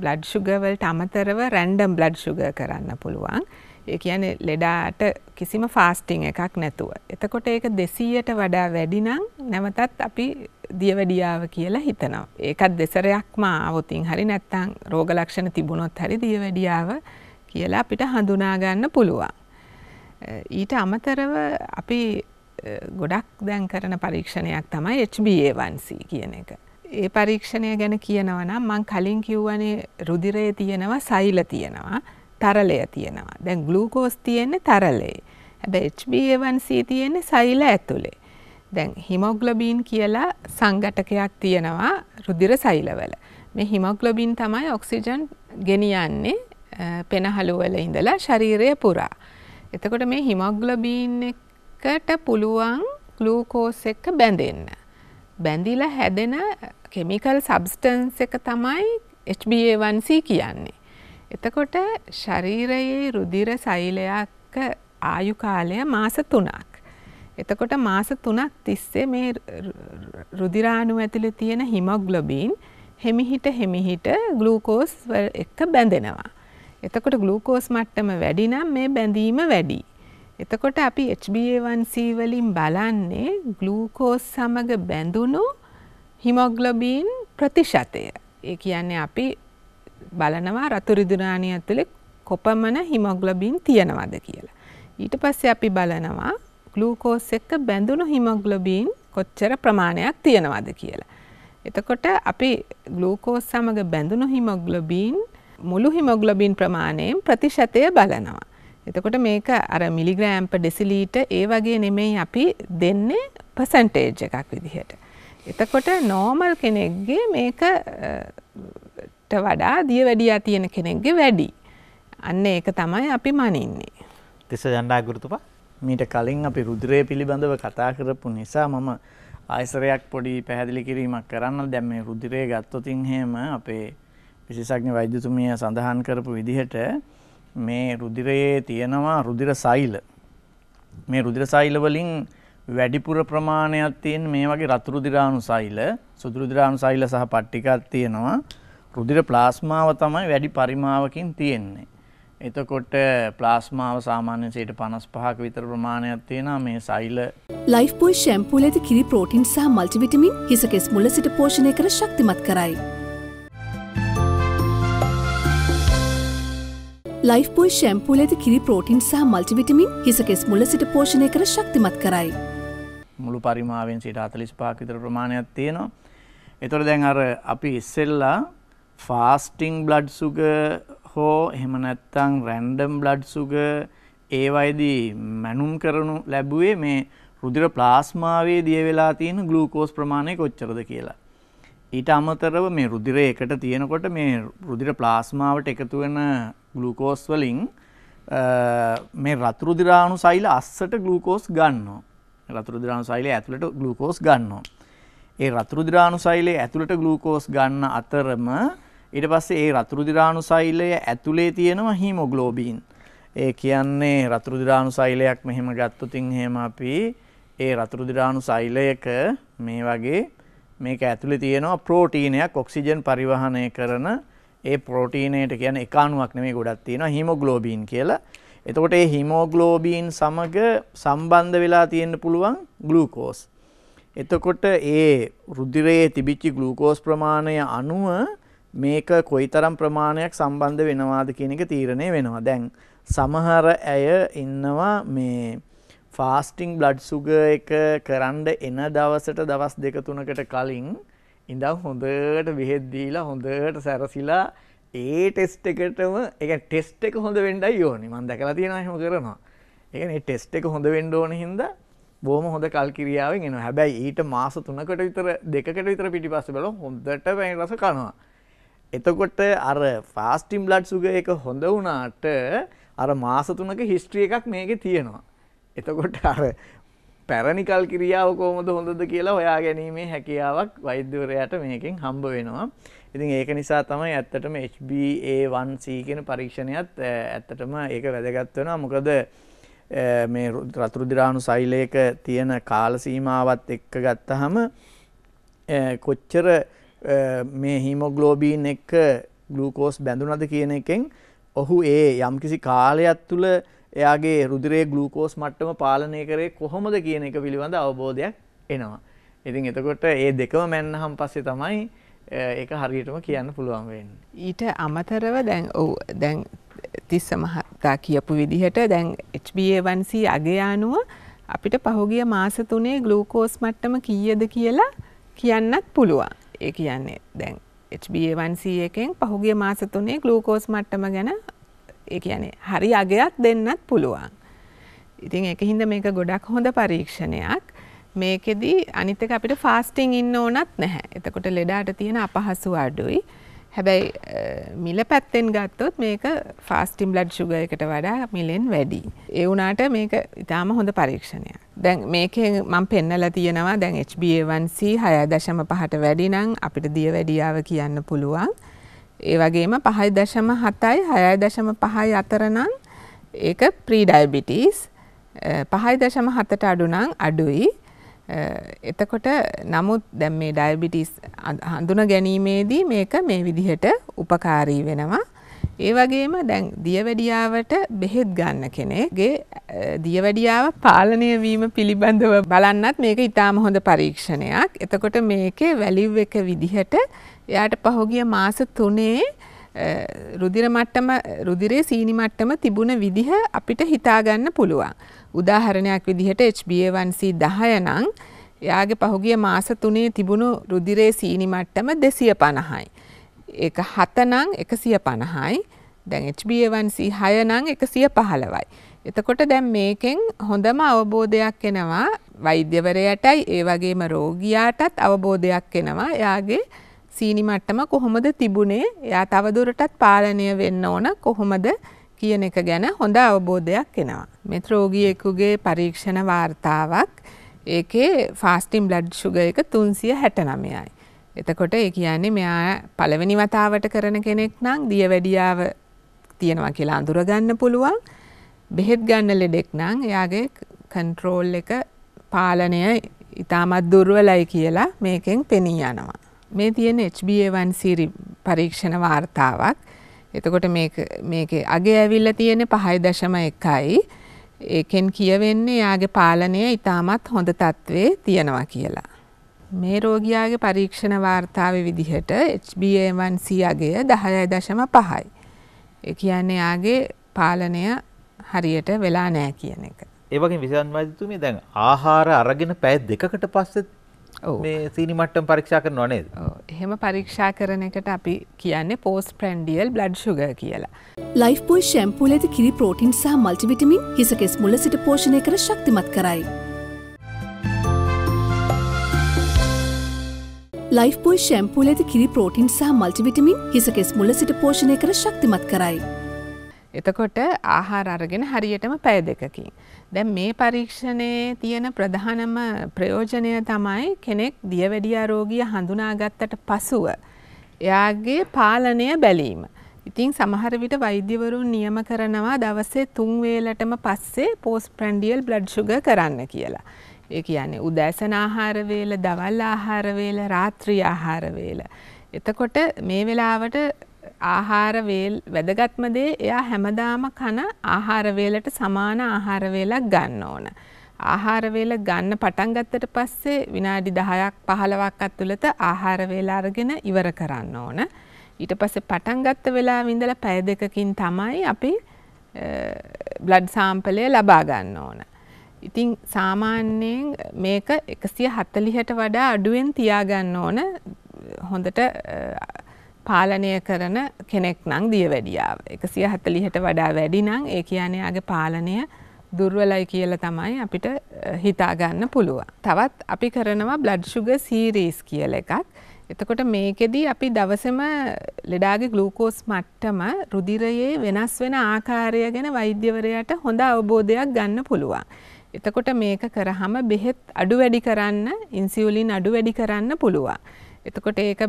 බ්ලඩ් ෂුගර් වලට අමතරව රැන්ඩම් බ්ලඩ් ෂුගර් කරන්න පුළුවන්. ඒ කියන්නේ ලෙඩාට කිසිම ෆාස්ටිං එකක් නැතුව. එතකොට ඒක 200ට වඩා වැඩි නම් නැවතත් අපි දියවැඩියාව කියලා හිතනවා. ඒකත් දෙසරයක්ම ආවොතින් හරි නැත්නම් රෝග ලක්ෂණ තිබුණොත් හරි දියවැඩියාව කියලා අපිට හඳුනා ගන්න පුළුවන්. ඊට අමතරව අපි ගොඩක් දැන් කරන පරීක්ෂණයක් තමයි HbA1c කියන එක. ඒ පරීක්ෂණය ගැන කියනවා නම් මම කලින් කිව්වනේ රුධිරයේ තියෙනවා සෛල තියෙනවා, තරලය තියෙනවා. දැන් ග්ලූකෝස් තියෙන්නේ තරලයේ. හැබැයි HbA1c තියෙන්නේ සෛල ඇතුලේ. දැන් හිමොග්ලොබින් කියලා සංඝටකයක් තියෙනවා රුධිර සෛලවල. මේ හිමොග්ලොබින් තමයි ඔක්සිජන් ගෙනියන්නේ පෙනහළු වල ඉඳලා ශරීරය පුරා. එතකොට මේ හිමොග්ලොබින් එකට පුළුවන් ග්ලූකෝස් එක්ක බැඳෙන්න. බැඳිලා හැදෙන කෙමිකල් සබ්ස්ටන්ස් එක තමයි HbA1c කියන්නේ. එතකොට ශරීරයේ රුධිර සෛලයක ආයු කාලය මාස 3ක්. එතකොට මාස 3ක් තිස්සේ මේ රුධිරාණු ඇතුලේ තියෙන හිමොග්ලොබින් හෙමිහිට ග්ලූකෝස් එක්ක බැඳෙනවා. එතකොට ග්ලූකෝස් මට්ටම වැඩි නම් මේ බැඳීම වැඩි. එතකොට අපි HbA1c වලින් බලන්නේ ග්ලූකෝස් සමග බැඳුණු හිමොග්ලොබින් ප්‍රතිශතය. ඒ කියන්නේ අපි බලනවා රතු රුධිරාණිය ඇතුලේ කොපමණ හිමොග්ලොබින් තියෙනවද කියලා. ඊට පස්සේ අපි බලනවා ග්ලූකෝස් එක්ක බැඳුණු හිමොග්ලොබින් කොච්චර ප්‍රමාණයක් තියෙනවද කියලා. එතකොට අපි ග්ලූකෝස් සමග බැඳුණු හිමොග්ලොබින් මුළු හිමොග්ලොබින් ප්‍රමාණයෙන් ප්‍රතිශතය බලනවා. එතකොට මේක අර මිලිග්‍රෑම් per ඩෙසිලීටර් ඒ වගේ නෙමෙයි අපි දෙන්නේ percentage එකක් විදිහට. එතකොට normal කෙනෙක්ගේ මේකට වඩා දියවැඩියා තියෙන කෙනෙක්ගේ වැඩි. අන්න ඒක තමයි අපි මනින්නේ. තිස්ස ජණ්ඩා ගුරුතුමා මීට කලින් අපි රුධිරය පිළිබඳව කතා කරපු නිසා මම ආයසරයක් පොඩි පැහැදිලි කිරීමක් කරන්න. දැන් මේ රුධිරය ගත්තොත් එහෙම අපේ විශේෂඥ වෛද්‍යතුමිය සඳහන් කරපු විදිහට මේ රුධිරයේ තියෙනවා රුධිර සෛල. මේ රුධිර සෛල වලින් වැඩිපුර ප්‍රමාණයක් තියෙන මේ වගේ රතු රුධිරාණු සෛල, සුදු රුධිරාණු සෛල සහ පට්ටිකක් තියෙනවා. රුධිර ප්ලාස්මාව තමයි වැඩි පරිමාවකින් තියෙන්නේ. එතකොට ප්ලාස්මාව සාමාන්‍යයෙන් 55ක විතර ප්‍රමාණයක් තියෙනවා මේ සෛල. ලයිෆ් බොයි ෂැම්පූ ලෙද කිරි ප්‍රෝටීන් සහ මල්ටිවිටමින් හිසකෙස් මුල සිට පෝෂණය කර ශක්තිමත් කරයි. ලයිෆ් බොයි ෂැම්පූ ලෙද කිරි ප්‍රෝටීන් සහ මල්ටිවිටමින් හිසකෙස් මුල සිට පෝෂණය කර ශක්තිමත් කරයි. මුළු පරිමාවෙන් 45ක විතර ප්‍රමාණයක් තියෙනවා. ඒතර දැන් අර අපි ඉස්සෙල්ලා ෆාස්ටිං බ්ලඩ් සුගර් හෝ එහෙම නැත්නම් රැන්ඩම් බ්ලඩ් සුගර් ඒ වයිදී මැනුම් කරනු ලැබුවේ මේ රුධිර ප්ලාස්මාවේ දිය වෙලා තියෙන ග්ලූකෝස් ප්‍රමාණය කොච්චරද කියලා. ඊට අමතරව මේ රුධිරය එකට තියෙනකොට මේ රුධිර ප්ලාස්මාවට එකතු වෙන ග්ලූකෝස් වලින් මේ රතු රුධිරාණු සෛල අස්සට ග්ලූකෝස් ගන්නවා. රතු රුධිරාණු සෛලය ඇතුළට ග්ලූකෝස් ගන්නවා. ඒ රතු රුධිරාණු සෛලයේ ඇතුළට ග්ලූකෝස් ගන්න අතරම ඊට පස්සේ ඒ රතු රුධිරාණු සෛලය ඇතුලේ තියෙනවා හීමොග්ලෝබින්. ඒ කියන්නේ රතු රුධිරාණු සෛලයක් මෙහෙම ගත්තොත් එහෙම අපි ඒ රතු රුධිරාණු සෛලයක මේ වගේ මේක ඇතුලේ තියෙනවා ප්‍රෝටීනයක් ඔක්සිජන් පරිවහනය කරන ඒ ප්‍රෝටීනයට කියන්නේ එක අණුවක් නෙමෙයි ගොඩක් තියෙනවා හීමොග්ලෝබින් කියලා. එතකොට මේ හීමොග්ලෝබින් සමග සම්බන්ධ වෙලා තියෙන්න පුළුවන් ග්ලූකෝස්. එතකොට ඒ රුධිරයේ තිබිච්ච ග්ලූකෝස් ප්‍රමාණය අනුව මේක කොයිතරම් ප්‍රමාණයක් සම්බන්ධ වෙනවාද කියන එක තීරණය වෙනවා. දැන් සමහර අය ඉන්නවා මේ ෆාස්ටිං බ්ලඩ් සුගර් එක කරන්න එන දවසට දවස් 2-3කට කලින් ඉඳන් හොඳට බෙහෙත් දීලා හොඳට සැරසිලා ඒ ටෙස්ට් එකටම ඒ කියන්නේ ටෙස්ට් එක හොඳ වෙන්නයි ඕනේ. මම දැකලා තියෙනවා එහෙම කරනවා. ඒ කියන්නේ ටෙස්ට් එක හොඳ වෙන්න ඕන හින්දා බොහොම හොඳ කල්කිරියාවෙන් එනවා. හැබැයි ඊට මාස 3කට විතර 2කට විතර පිටිපස්සේ බලලා හොඳට වැනි රස කනවා. එතකොට අර ෆාස්ටිං බ්ලඩ් සුගර් එක හොඳ වුණාට අර මාස 3ක හිස්ටරි එකක් මේකේ තියෙනවා. එතකොට අර පැරණි කල්කිරියාව කොහොමද හොඳද කියලා හොයා ගැනීමේ හැකියාවක් වෛද්‍යවරයාට මේකෙන් හම්බ වෙනවා. ඉතින් ඒක නිසා තමයි ඇත්තටම HbA1c කියන පරීක්ෂණයත් ඇත්තටම ඒක වැදගත් වෙනවා. මොකද මේ රතු රුධිරාණු සෛලයක තියෙන කාල සීමාවත් එක්ක ගත්තහම කොච්චර මේ හීමොග්ලෝබින් එක්ක ග්ලූකෝස් බැඳුනද කියන එකෙන් ඔහු ඒ යම්කිසි කාලයක් තුල එයාගේ රුධිරයේ ග්ලූකෝස් මට්ටම පාලනය කරේ කොහොමද කියන එක පිළිබඳ අවබෝධයක් එනවා. ඉතින් එතකොට මේ දෙකම මැන්නහම පස්සේ තමයි ඒක හරියටම කියන්න පුළුවන් වෙන්නේ. ඊට අමතරව දැන් තිස්ස මහතා කියපු විදිහට දැන් HbA1c අගය අනුව අපිට පහුගිය මාස 3 ග්ලූකෝස් මට්ටම කීයද කියලා කියන්නත් පුළුවන්. ඒ කියන්නේ දැන් HbA1c එකෙන් පහුගිය මාස 3 ග්ලූකෝස් මට්ටම ගැන ඒ කියන්නේ හරි අගයක් දෙන්නත් පුළුවන්. ඉතින් ඒකින්ද මේක ගොඩක් හොඳ පරීක්ෂණයක්. මේකෙදි අනිත් එක අපිට ෆාස්ටිං ඉන්න ඕනත් නැහැ. එතකොට ලෙඩාට තියෙන අපහසු අඩුයි. හැබැයි මිල පැත්තෙන් ගත්තොත් මේක ෆාස්ටින් බ්ලඩ් ෂුගර් එකට වඩා මිලෙන් වැඩි. ඒ වුණාට මේක ඉතාම හොඳ පරීක්ෂණයක්. දැන් මේකේ මම පෙන්නලා තියෙනවා දැන් HbA1c 6.5ට වැඩි නම් අපිට දියවැඩියාව කියන්න පුළුවන්. ඒ වගේම 5.7යි 6.5යි අතර නම් ඒක ප්‍රී ඩයබටිස්. 5.7ට අඩු නම් අඩුයි. එතකොට නමුත් දැන් මේ ඩයබටිස් හඳුනා ගැනීමේදී මේක මේ විදිහට උපකාරී වෙනවා. ඒ වගේම දැන් දියවැඩියාවට බෙහෙත් ගන්න කෙනෙක්ගේ දියවැඩියාව පාලනය වීම පිළිබඳව බලන්නත් මේක ඉතාම හොඳ පරීක්ෂණයක්. එතකොට මේකේ වැලිව් එක විදිහට එයාට පහුගිය මාස 3 රුධිරයේ සීනි මට්ටම තිබුණ විදිහ අපිට හිතා ගන්න පුළුවන්. උදාහරණයක් විදිහට HbA1c 10 නම් එයාගේ පහුගිය මාස 3 තිබුණු රුධිරයේ සීනි මට්ටම 250යි. ඒක 7 නම් 150යි. දැන් HbA1c 6 නම් 115යි. එතකොට දැන් මේකෙන් හොඳම අවබෝධයක් එනවා වෛද්‍යවරයාටයි ඒ වගේම රෝගියාටත් අවබෝධයක් එනවා එයාගේ සීනි මට්ටම කොහොමද තිබුණේ, එයා තවදුරටත් පාලනය වෙන්න ඕන කොහොමද කියන එක ගැන හොඳ අවබෝධයක් එනවා. මෙත් රෝගියෙකුගේ පරීක්ෂණ වාර්තාවක් ඒකේ ෆාස්ටින් බ්ලඩ් ෂුගර් එක 369යි. එතකොට ඒ කියන්නේ මෙයා පළවෙනි වතාවට කරන කෙනෙක් නම් දියවැඩියාව තියෙනවා කියලා අඳුර ගන්න පුළුවන්. බෙහෙත් ගන්න ලෙඩෙක් නම් එයාගේ කන්ට්‍රෝල් එක පාලනය ඉතාමත් දුර්වලයි කියලා මේකෙන් පෙනී යනවා. මේ තියෙන HbA1c පරීක්ෂණ වාර්තාවක්. එතකොට මේකේ අගය ඇවිල්ලා තියෙන්නේ 5.1යි. ඒකෙන් කියවෙන්නේ යාගේ පාලනය ඉතාමත් හොඳ තත්ත්වයේ තියෙනවා කියලා. මේ රෝගියාගේ පරීක්ෂණ වාර්තාවේ විදිහට HbA1c අගය 10.5යි. ඒ කියන්නේ යාගේ පාලනය හරියට වෙලා නැහැ කියන එක. ඒ වගේම විසන් වෛද්‍යතුමිය දැන් ආහාර අරගෙන පැය 2කට පස්සේ මේ සීනි මට්ටම පරීක්ෂා කරනවා නේද? ඔව්. එහෙම පරීක්ෂා කරන එකට අපි කියන්නේ පෝස්ට් ප්‍රැන්ඩියල් බ්ලඩ් ෂුගර් කියලා. ලයිෆ් බොයි ෂැම්පූ ලෙද කිරි ප්‍රෝටීන් සහ මල්ටිවිටමින් හිසකෙස් මුල සිට පෝෂණය කර ශක්තිමත් කරයි. ලයිෆ් බොයි ෂැම්පූ ලෙද කිරි ප්‍රෝටීන් සහ මල්ටිවිටමින් හිසකෙස් මුල සිට පෝෂණය කර ශක්තිමත් කරයි. එතකොට ආහාර අරගෙන හරියටම පැය 2කින්. දැන් මේ පරීක්ෂණයේ තියෙන ප්‍රධානම ප්‍රයෝජනය තමයි කෙනෙක් දියවැඩියා රෝගිය හඳුනාගත්තට පසුව එයාගේ පාලනය බැලීම. ඉතින් සමහර විට වෛද්‍යවරුන් නියම කරනවා දවසේ 3 වේලටම පස්සේ පෝස්ට් ප්‍රැන්ඩියල් බ්ලඩ් ෂුගර් කරන්න කියලා. ඒ කියන්නේ උදෑසන ආහාර වේල, දවල් ආහාර වේල, රාත්‍රී ආහාර වේල. එතකොට මේ වෙලාවට ආහාර වේල් වැදගත්ම දේ එයා හැමදාම කන ආහාර වේලට සමාන ආහාර වේලක් ගන්න ඕන. ආහාර වේල ගන්න පටන් ගත්තට පස්සේ විනාඩි 10ක් 15ක් ඇතුළත ආහාර වේල අරගෙන ඉවර කරන්න ඕන. ඊට පස්සේ පටන් ගත්ත වෙලාව ඉඳලා පැය 2කින් තමයි අපි බ්ලඩ් සාම්පලය ලබා ගන්න ඕන. ඉතින් සාමාන්‍යයෙන් මේක 140ට වඩා අඩුවෙන් තියාගන්න ඕන හොඳට පාලනය කරන කෙනෙක් නම් දියවැඩියාව. 140ට වඩා වැඩි නම් ඒ කියන්නේ යාගේ පාලනය දුර්වලයි කියලා තමයි අපිට හිතා ගන්න පුළුවන්. තවත් අපි කරනවා බ්ලඩ් ෂුගර් සීරීස් කියලා එකක්. එතකොට මේකෙදී අපි දවසේම ලෙඩාගේ ග්ලූකෝස් මට්ටම රුධිරයේ වෙනස් වෙන ආකාරය ගැන වෛද්‍යවරයාට හොඳ අවබෝධයක් ගන්න පුළුවන්. එතකොට මේක කරාම බෙහෙත් අඩු වැඩි කරන්න, ඉන්සියුලින් අඩු වැඩි කරන්න පුළුවන්. එතකොට ඒක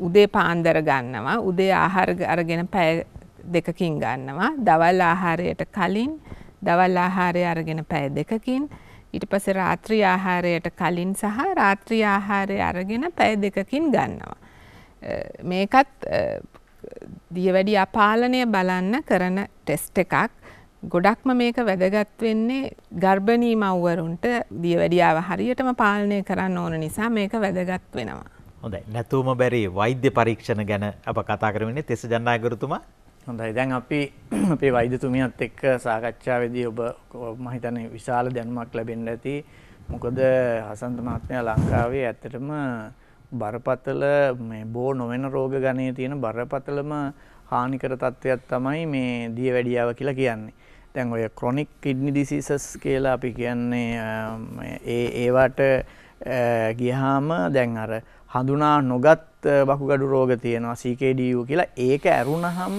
උදේ පාන්දර ගන්නවා, උදේ ආහාර අරගෙන පැය 2කින් ගන්නවා, දවල් ආහාරයට කලින්, දවල් ආහාරය අරගෙන පැය 2කින්, ඊට පස්සේ රාත්‍රී ආහාරයට කලින් සහ රාත්‍රී ආහාරය අරගෙන පැය 2කින් ගන්නවා. මේකත් දියවැඩියා පාලනය බලන්න කරන ටෙස්ට් එකක්. ගොඩක්ම මේක වැදගත් වෙන්නේ ගර්භණී මව්වරුන්ට දියවැඩියාව හරියටම පාලනය කරන්න ඕන නිසා මේක වැදගත් වෙනවා. හොඳයි. නැතුවම බැරි වෛද්‍ය පරීක්ෂණ ගැන අප කතා කරමින්නේ තෙස ජනනායකතුමා. හොඳයි. දැන් අපි අපේ වෛද්‍යතුමියත් එක්ක සාකච්ඡාවේදී ඔබ මම හිතන්නේ විශාල දැනුමක් ලැබෙන්න ඇති. මොකද හසන්ත මහත්මයා ලංකාවේ ඇත්තටම බරපතල මේ බෝ නොවන රෝග ගණයේ තියෙන බරපතලම හානිකර තත්ත්වයක් තමයි මේ දියවැඩියාව කියලා කියන්නේ. දැන් ඔය ක්‍රොනික් කිඩ්නි ඩිසීසස් කියලා අපි කියන්නේ ඒවට ගියාම දැන් අර හඳුනා නොගත් වකුගඩු රෝග තියෙනවා CKDU කියලා. ඒක ඇරුණහම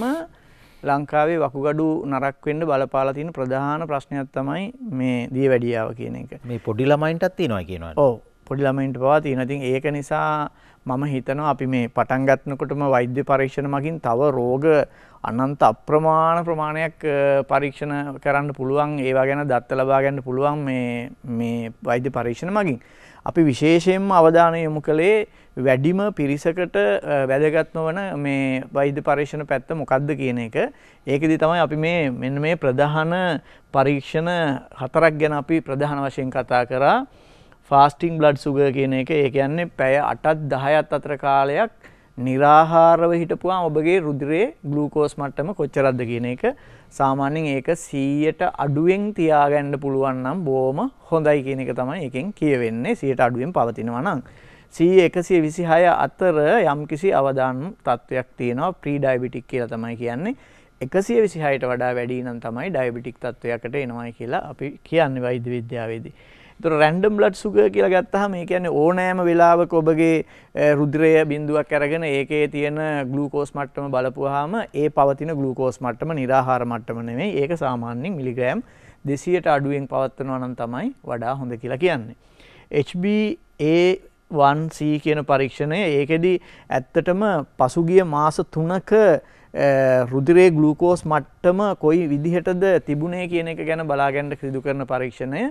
ලංකාවේ වකුගඩු නරක් වෙන්න බලපාලා තියෙන ප්‍රධාන ප්‍රශ්නයක් තමයි මේ දියවැඩියාව කියන එක. මේ පොඩි ළමයින්ටත් තියෙනවා කියනවා. ඔව් පොඩි ළමයින්ට පවා තියෙනවා. ඉතින් ඒක නිසා මම හිතනවා අපි මේ පටන් ගන්නකොටම වෛද්‍ය පරීක්ෂණ මගින් තව රෝග අනන්ත අප්‍රමාණ ප්‍රමාණයක් පරීක්ෂණ කරන්න පුළුවන්. ඒවා ගැන දත්ත ලබා ගන්න පුළුවන් මේ වෛද්‍ය පරීක්ෂණ මගින්. අපි විශේෂයෙන්ම අවධානය යොමු කළේ වැඩිම පිරිසකට වැදගත් නොවන මේ වෛද්‍ය පරීක්ෂණ පැත්ත මොකක්ද කියන එක. ඒකෙදි තමයි අපි මෙන්න මේ ප්‍රධාන පරීක්ෂණ 4ක් ගැන අපි ප්‍රධාන වශයෙන් කතා කරා. ෆාස්ටිං බ්ලඩ් සුගර් කියන එක. ඒ කියන්නේ පැය 8ත් 10ත් අතර කාලයක් निराहारව හිටපුවාම ඔබගේ රුධිරයේ ග්ලූකෝස් මට්ටම කොච්චරද කියන එක. සාමාන්‍යයෙන් ඒක 100ට අඩුවෙන් තියාගන්න පුළුවන් නම් බොහොම හොඳයි කියන එක තමයි එකෙන් කියවෙන්නේ. 100ට අඩුවෙන් පවතිනවා නම් 100-126 අතර යම්කිසි අවදානම් තත්වයක් තියෙනවා. ප්‍රී ඩයබටික් කියලා තමයි කියන්නේ. 126ට වඩා වැඩි නම් තමයි ඩයබටික් තත්වයකට එනවායි කියලා අපි කියන්නේ වෛද්‍ය විද්‍යාවේදී. ඒතර රැන්ඩම් බ්ලඩ් සුගර් කියලා ගත්තාම ඒ කියන්නේ ඕනෑම වෙලාවක ඔබගේ රුධිරය බිඳුවක් අරගෙන ඒකේ තියෙන ග්ලූකෝස් මට්ටම බලපුවාම ඒ පවතින ග්ලූකෝස් මට්ටම නිරාහාර මට්ටම නෙමෙයි. ඒක සාමාන්‍යයෙන් මිලිග්‍රෑම් 200ට අඩුවෙන් පවත්වනවා නම් තමයි වඩා හොඳ කියලා කියන්නේ. HbA1c කියන පරීක්ෂණය ඒකෙදි ඇත්තටම පසුගිය මාස 3ක රුධිරයේ ග්ලූකෝස් මට්ටම කොයි විදිහටද තිබුණේ කියන එක ගැන බලාගන්න සිදු කරන පරීක්ෂණය.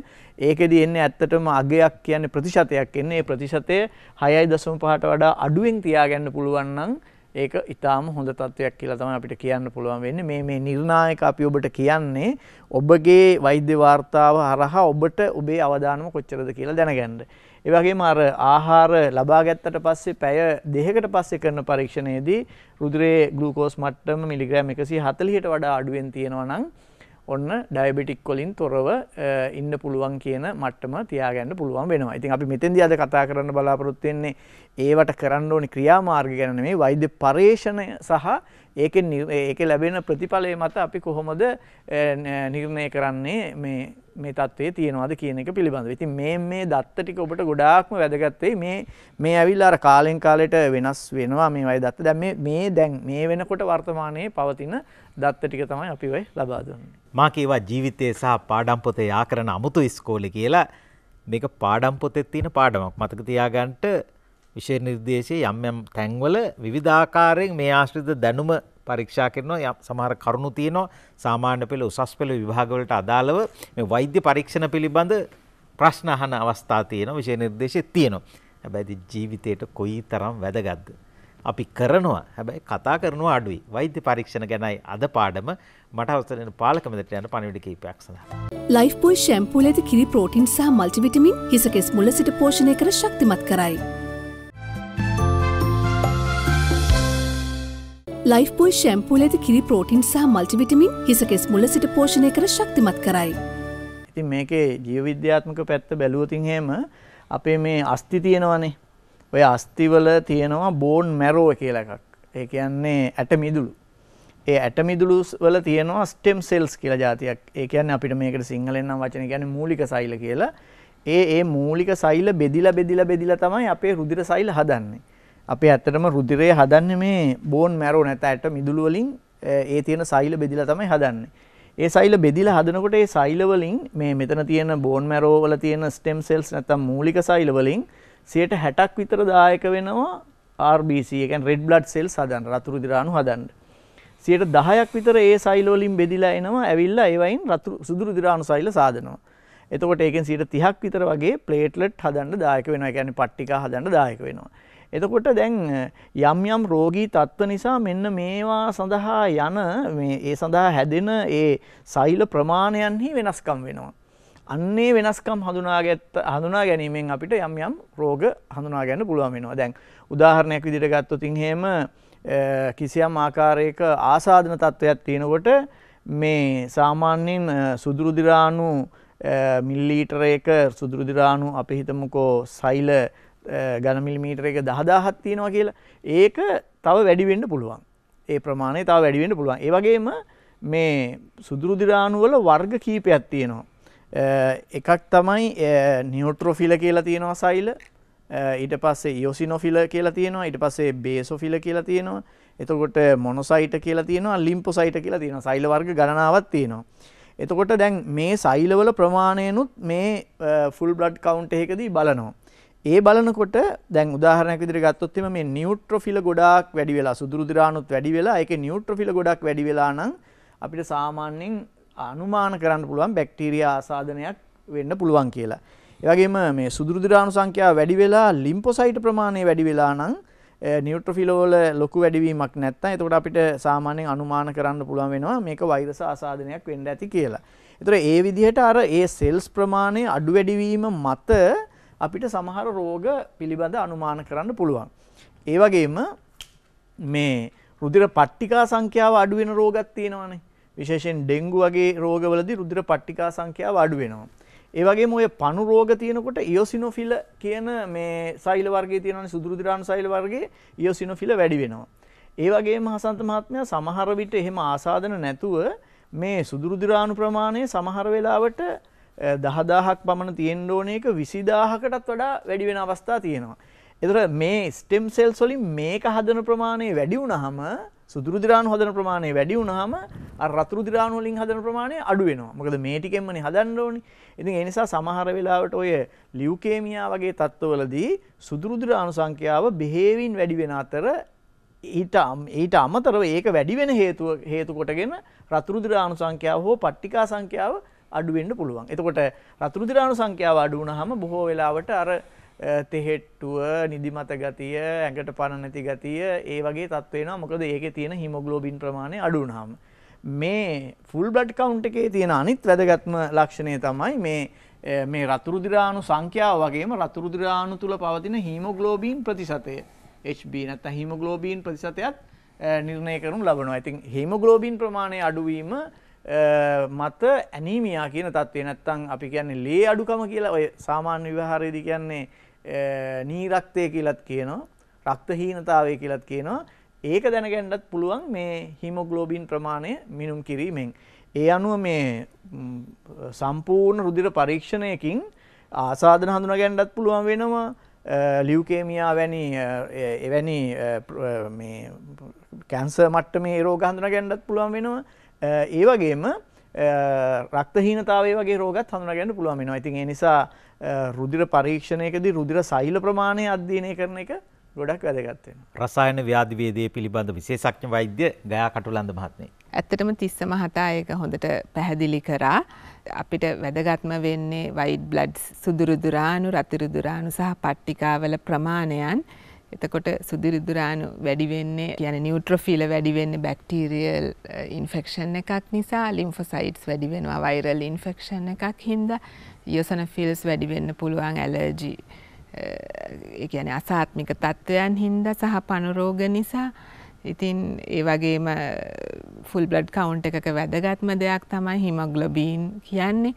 ඒකෙදි එන්නේ ඇත්තටම අගයක් කියන්නේ ප්‍රතිශතයක් එන්නේ. ඒ ප්‍රතිශතය 6.5ට වඩා අඩුවෙන් තියාගන්න පුළුවන් නම් ඒක ඊටාම හොඳ තත්ත්වයක් කියලා තමයි අපිට කියන්න පුළුවන් වෙන්නේ. මේ නිර්ණායක අපි ඔබට කියන්නේ ඔබගේ වෛද්‍ය වාර්තාව හරහා ඔබට ඔබේ අවදානම කොච්චරද කියලා දැනගන්න. ඒ වගේම අර ආහාර ලබා ගත්තට පස්සේ පැය 2කට පස්සේ කරන පරීක්ෂණයේදී රුධිරයේ ග්ලූකෝස් මට්ටම මිලිග්‍රෑම් 140ට වඩා අඩුවෙන් තියෙනවා නම් ඔන්න ඩයබටික් වලින් තොරව ඉන්න පුළුවන් කියන මට්ටම තියාගන්න පුළුවන් වෙනවා. ඉතින් අපි මෙතෙන්දී අද කතා කරන්න බලාපොරොත්තු වෙන්නේ ඒවට කරන්න ඕනි ක්‍රියාමාර්ග ගැන නෙමෙයි වෛද්‍ය පරීක්ෂණ සහ ඒකේ ලැබෙන ප්‍රතිඵලය මත අපි කොහොමද නිර්ණය කරන්නේ මේ තත්ත්වයේ තියනවාද කියන එක පිළිබඳව. ඉතින් මේ දත්ත ටික ඔබට ගොඩාක්ම වැදගත් වෙයි. මේ ඇවිල්ලා අර කාලෙන් කාලෙට වෙනස් වෙනවා මේ වගේ දත්ත. දැන් මේ වෙනකොට වර්තමානයේ පවතින දත්ත ටික තමයි අපි ඔය ලබා දුන්නේ. මා කියවා ජීවිතයේ සහ පාඩම් පොතේ යා කරන අමුතු ඉස්කෝලේ කියලා. මේක පාඩම් පොතේ තියෙන පාඩමක්. මතක තියාගන්න විෂය නිර්දේශයේ යම් තැන්වල විවිධාකාරයෙන් මේ ආශ්‍රිත දැනුම පරීක්ෂා කරනවා. සමහර කරුණු තියෙනවා සාමාන්‍ය පෙළ උසස් පෙළ විභාගවලට අදාළව මේ වෛද්‍ය පරීක්ෂණ පිළිබඳ ප්‍රශ්න අහන අවස්ථා තියෙනවා. විෂය නිර්දේශයේ තියෙනවා. හැබැයි ජීවිතේට කොයිතරම් වැදගත්ද? අපි කරනවා. හැබැයි කතා කරනවා අඩුයි. වෛද්‍ය පරීක්ෂණ ගැනයි අද පාඩම. මට අවසර දෙන පාලක මැදට යන පණිවිඩ කීපයක් සඳහා. ලයිෆ් බොයි ෂැම්පූ ලෙද කිරි ප්‍රෝටීන් සහ මල්ටිවිටමින් හිසකෙස් මුල සිට පෝෂණය කර ශක්තිමත් කරයි. ලයිෆ් බොයි ෂැම්පූ ලෙද කිරි ප්‍රෝටීන් සහ මල්ටිවිටමින් හිසකෙස් මුල සිට පෝෂණය කර ශක්තිමත් කරයි. ඉතින් මේකේ ජීව විද්‍යාත්මක පැත්ත බැලුවොතින් එහෙම අපේ මේ අස්ථි තියෙනවනේ. ඔය අස්ථිවල තියෙනවා බෝන් මැරෝ කියලා එකක්. ඒ කියන්නේ ඇට මිදුළු. ඒ ඇට මිදුළු වල තියෙනවා ස්ටෙම් සෙල්ස් කියලා જાතියක්. ඒ කියන්නේ අපිට මේකට සිංහලෙන් නම් වචන කියන්නේ මූලික සෛල කියලා. ඒ මූලික සෛල බෙදිලා තමයි අපේ රුධිර සෛල හදන්නේ. අපි ඇත්තටම රුධිරය හදන්නේ මේ බෝන් මැරෝ නැත්නම් ඇට මිදුළු වලින් ඒ තියෙන සෛල බෙදිලා තමයි හදන්නේ. ඒ සෛල බෙදිලා හදනකොට ඒ සෛල වලින් මේ මෙතන තියෙන බෝන් මැරෝ වල තියෙන ස්ටෙම් සෙල්ස් නැත්නම් මූලික සෛල වලින් 60ක් විතර දායක වෙනවා RBC, ඒ කියන්නේ red blood cells හදන්න, රතු රුධිර අණු හදන්න. 10ක් විතර ඒ සෛල වලින් බෙදිලා එනවා, ඇවිල්ලා ඒ වයින් සුදු රුධිර අණු සෛල සාදනවා. එතකොට ඒකෙන් 30ක් විතර වගේ ප්ලේට්ලට් හදන්න දායක වෙනවා. ඒ කියන්නේ පට්ටිකා හදන්න දායක වෙනවා. එතකොට දැන් යම් රෝගී තත්ත්ව නිසා මෙන්න මේවා සඳහා ඒ සඳහා හැදෙන ඒ සෛල ප්‍රමාණයන්හි වෙනස්කම් වෙනවා. අන්නේ වෙනස්කම් හඳුනා ගැනීමෙන් අපිට යම් රෝග හඳුනා ගන්න පුළුවන් වෙනවා. දැන් උදාහරණයක් විදිහට ගත්තොත් එහෙම කිසියම් ආකාරයක ආසාදන තත්ත්වයක් තියෙනකොට මේ සාමාන්‍යයෙන් සුදු රුධිරාණු මිලිලීටරයක සුදු රුධිරාණු අපි හිතමුකෝ සෛල ඝන මිලිමීටරයක 10000ක් තියෙනවා කියලා. ඒක තව වැඩි වෙන්න පුළුවන්. ඒ ප්‍රමාණය තව වැඩි වෙන්න පුළුවන්. ඒ වගේම මේ සුදු රුධිරාණු වල වර්ග කීපයක් තියෙනවා. එකක් තමයි නියුට්‍රොෆිල කියලා තියෙනවා සෛල. ඊට පස්සේ ඉයොසිනොෆිල කියලා තියෙනවා. ඊට පස්සේ බේසොෆිල කියලා තියෙනවා. එතකොට මොනොසයිට කියලා තියෙනවා. ලිම්ෆොසයිට කියලා තියෙනවා. සෛල වර්ග ගණනාවක් තියෙනවා. එතකොට දැන් මේ සෛලවල ප්‍රමාණයනුත් මේ ෆුල් බ්ලඩ් කවුන්ට් එකකදී බලනවා. ඒ බලනකොට දැන් උදාහරණයක් විදිහට ගත්තොත් එimhe මේ නියුට්‍රොෆිල ගොඩාක් වැඩි වෙලා සුදු රුධිරාණුත් වැඩි වෙලා ඒකේ නියුට්‍රොෆිල ගොඩක් වැඩි වෙලා නම් අපිට සාමාන්‍යයෙන් අනුමාන කරන්න පුළුවන් බැක්ටීරියා ආසාදනයක් වෙන්න පුළුවන් කියලා. ඒ වගේම මේ සුදු රුධිරාණු සංඛ්‍යාව වැඩි වෙලා ලිම්ෆොසයිට් ප්‍රමාණය වැඩි වෙලා නම් නියුට්‍රොෆිල වල ලොකු වැඩිවීමක් නැත්නම් එතකොට අපිට සාමාන්‍යයෙන් අනුමාන කරන්න පුළුවන් වෙනවා මේක වෛරස් ආසාදනයක් වෙන්න ඇති කියලා. ඒතර ඒ විදිහට අර ඒ සෙල්ස් ප්‍රමාණය අඩු වැඩිවීම මත අපිට සමහර රෝග පිළිබඳ අනුමාන කරන්න පුළුවන්. ඒ වගේම මේ රුධිර පට්ටිකා සංඛ්‍යාව අඩු වෙන රෝගක් තියෙනවානේ. විශේෂයෙන් ඩෙන්ගු වගේ රෝගවලදී රුධිර පට්ටිකා සංඛ්‍යාව අඩු වෙනවා. ඒ වගේම ඔය පණු රෝග තියෙනකොට ඉයොසිනොෆිල කියන මේ සෛල වර්ගයේ තියෙනවානේ සුදු රුධිරාණු සෛල වර්ගයේ ඉයොසිනොෆිල වැඩි වෙනවා. ඒ වගේම හසන්ත මහත්මයා සමහර විට එහෙම ආසාදන නැතුව මේ සුදු රුධිරාණු ප්‍රමාණය සමහර වෙලාවට 10000ක් පමණ තියෙන්න ඕන එක 20000කටත් වඩා වැඩි වෙන අවස්ථා තියෙනවා. ඒතර මේ ස්ටෙම් සෙල්ස් වලින් මේක හදන ප්‍රමාණය වැඩි වුණාම සුදු රුධිරාණු හදන ප්‍රමාණය වැඩි වුණාම අර රතු රුධිරාණු වලින් හදන ප්‍රමාණය අඩු වෙනවා. මොකද මේ ටිකෙන්මනේ හදන්න ඕනේ. ඉතින් ඒ නිසා සමහර වෙලාවට ඔය ලියුකේමියා වගේ තත්ත්වවලදී සුදු රුධිරාණු සංඛ්‍යාව බෙහෙවින් වැඩි වෙන අතර ඊට අමතරව ඒක වැඩි වෙන හේතු කොටගෙන රතු රුධිරාණු සංඛ්‍යාව හෝ පට්ටිකා සංඛ්‍යාව අඩු වෙන්න පුළුවන්. එතකොට රතු රුධිරාණු සංඛ්‍යාව අඩු වුණාම බොහෝ වෙලාවට අර තෙහෙට්ටුව, නිදිමත ගතිය, ඇඟට පණ නැති ගතිය ඒ වගේ තත්ත්ව වෙනවා. මොකද ඒකේ තියෙන හිමොග්ලෝබින් ප්‍රමාණය අඩු වුණාම. මේ ෆුල් බ්ලඩ් කවුන්ට් එකේ තියෙන අනිත් වැදගත්ම ලක්ෂණය තමයි මේ රතු රුධිරාණු සංඛ්‍යාව වගේම රතු රුධිරාණු තුල පවතින හීමොග්ලෝබින් ප්‍රතිශතය HB නැත්නම් හීමොග්ලෝබින් ප්‍රතිශතයත් නිර්ණය කරනු ලබනවා. ඉතින් හීමොග්ලෝබින් ප්‍රමාණය අඩුවීම මත ඇනීමියා කියන තත්ත්වය නැත්නම් අපි කියන්නේ ලේ අඩුකම කියලා ඔය සාමාන්‍ය විවහාරයේදී කියන්නේ නීරක්තය කියලාත් කියනවා, රක්තහීනතාවය කියලාත් කියනවා. ඒක දැනගන්නත් පුළුවන් මේ හීමොග්ලෝබින් ප්‍රමාණය මිනුම් කිරීමෙන්. ඒ අනුව මේ සම්පූර්ණ රුධිර පරීක්ෂණයකින් ආසාදන හඳුනා ගන්නත් පුළුවන් වෙනවා. ලියුකේමියා වැනි එවැනි මේ කැන්සර් මට්ටමේ රෝග හඳුනා ගන්නත් පුළුවන් වෙනවා. ඒ වගේම රක්තහීනතාවය වගේ රෝගත් හඳුනා ගන්න පුළුවන් වෙනවා. ඉතින් ඒ නිසා රුධිර පරීක්ෂණයකදී රුධිර සෛල ප්‍රමාණය අධ්‍යයනය කරන එක ගොඩක් වැදගත් වෙනවා. රසායන ව්‍යාධි වේදයේ පිළිබඳ විශේෂඥ වෛද්‍ය ගයා කටුලන්ද මහත්මිය. ඇත්තටම තිස්ස මහතා ඒක හොඳට පැහැදිලි කරා. අපිට වැදගත්ම වෙන්නේ වයිට් බ්ලඩ් සුදු රුධිරාණු, රතු රුධිරාණු සහ පට්ටිකාවල ප්‍රමාණයන්. එතකොට සුදු රුධිරාණු වැඩි වෙන්නේ කියන්නේ නියුට්‍රොෆිල වැඩි වෙන්නේ බැක්ටීරියල් ඉන්ෆෙක්ෂන් එකක් නිසා, ලිම්ෆොසයිට්ස් වැඩි වෙනවා වෛරල් ඉන්ෆෙක්ෂන් එකක් හින්දා, ඉයොසනොෆිල්ස් වැඩි වෙන්න පුළුවන් ඇලර්ජි ඒ කියන්නේ අසාත්මික තත්ත්වයන් හින්දා සහ පණු රෝග නිසා. ඉතින් ඒ වගේම ෆුල් බ්ලඩ් කවුන්ට් එකක වැදගත්ම දෙයක් තමයි හිමොග්ලොබින් කියන්නේ.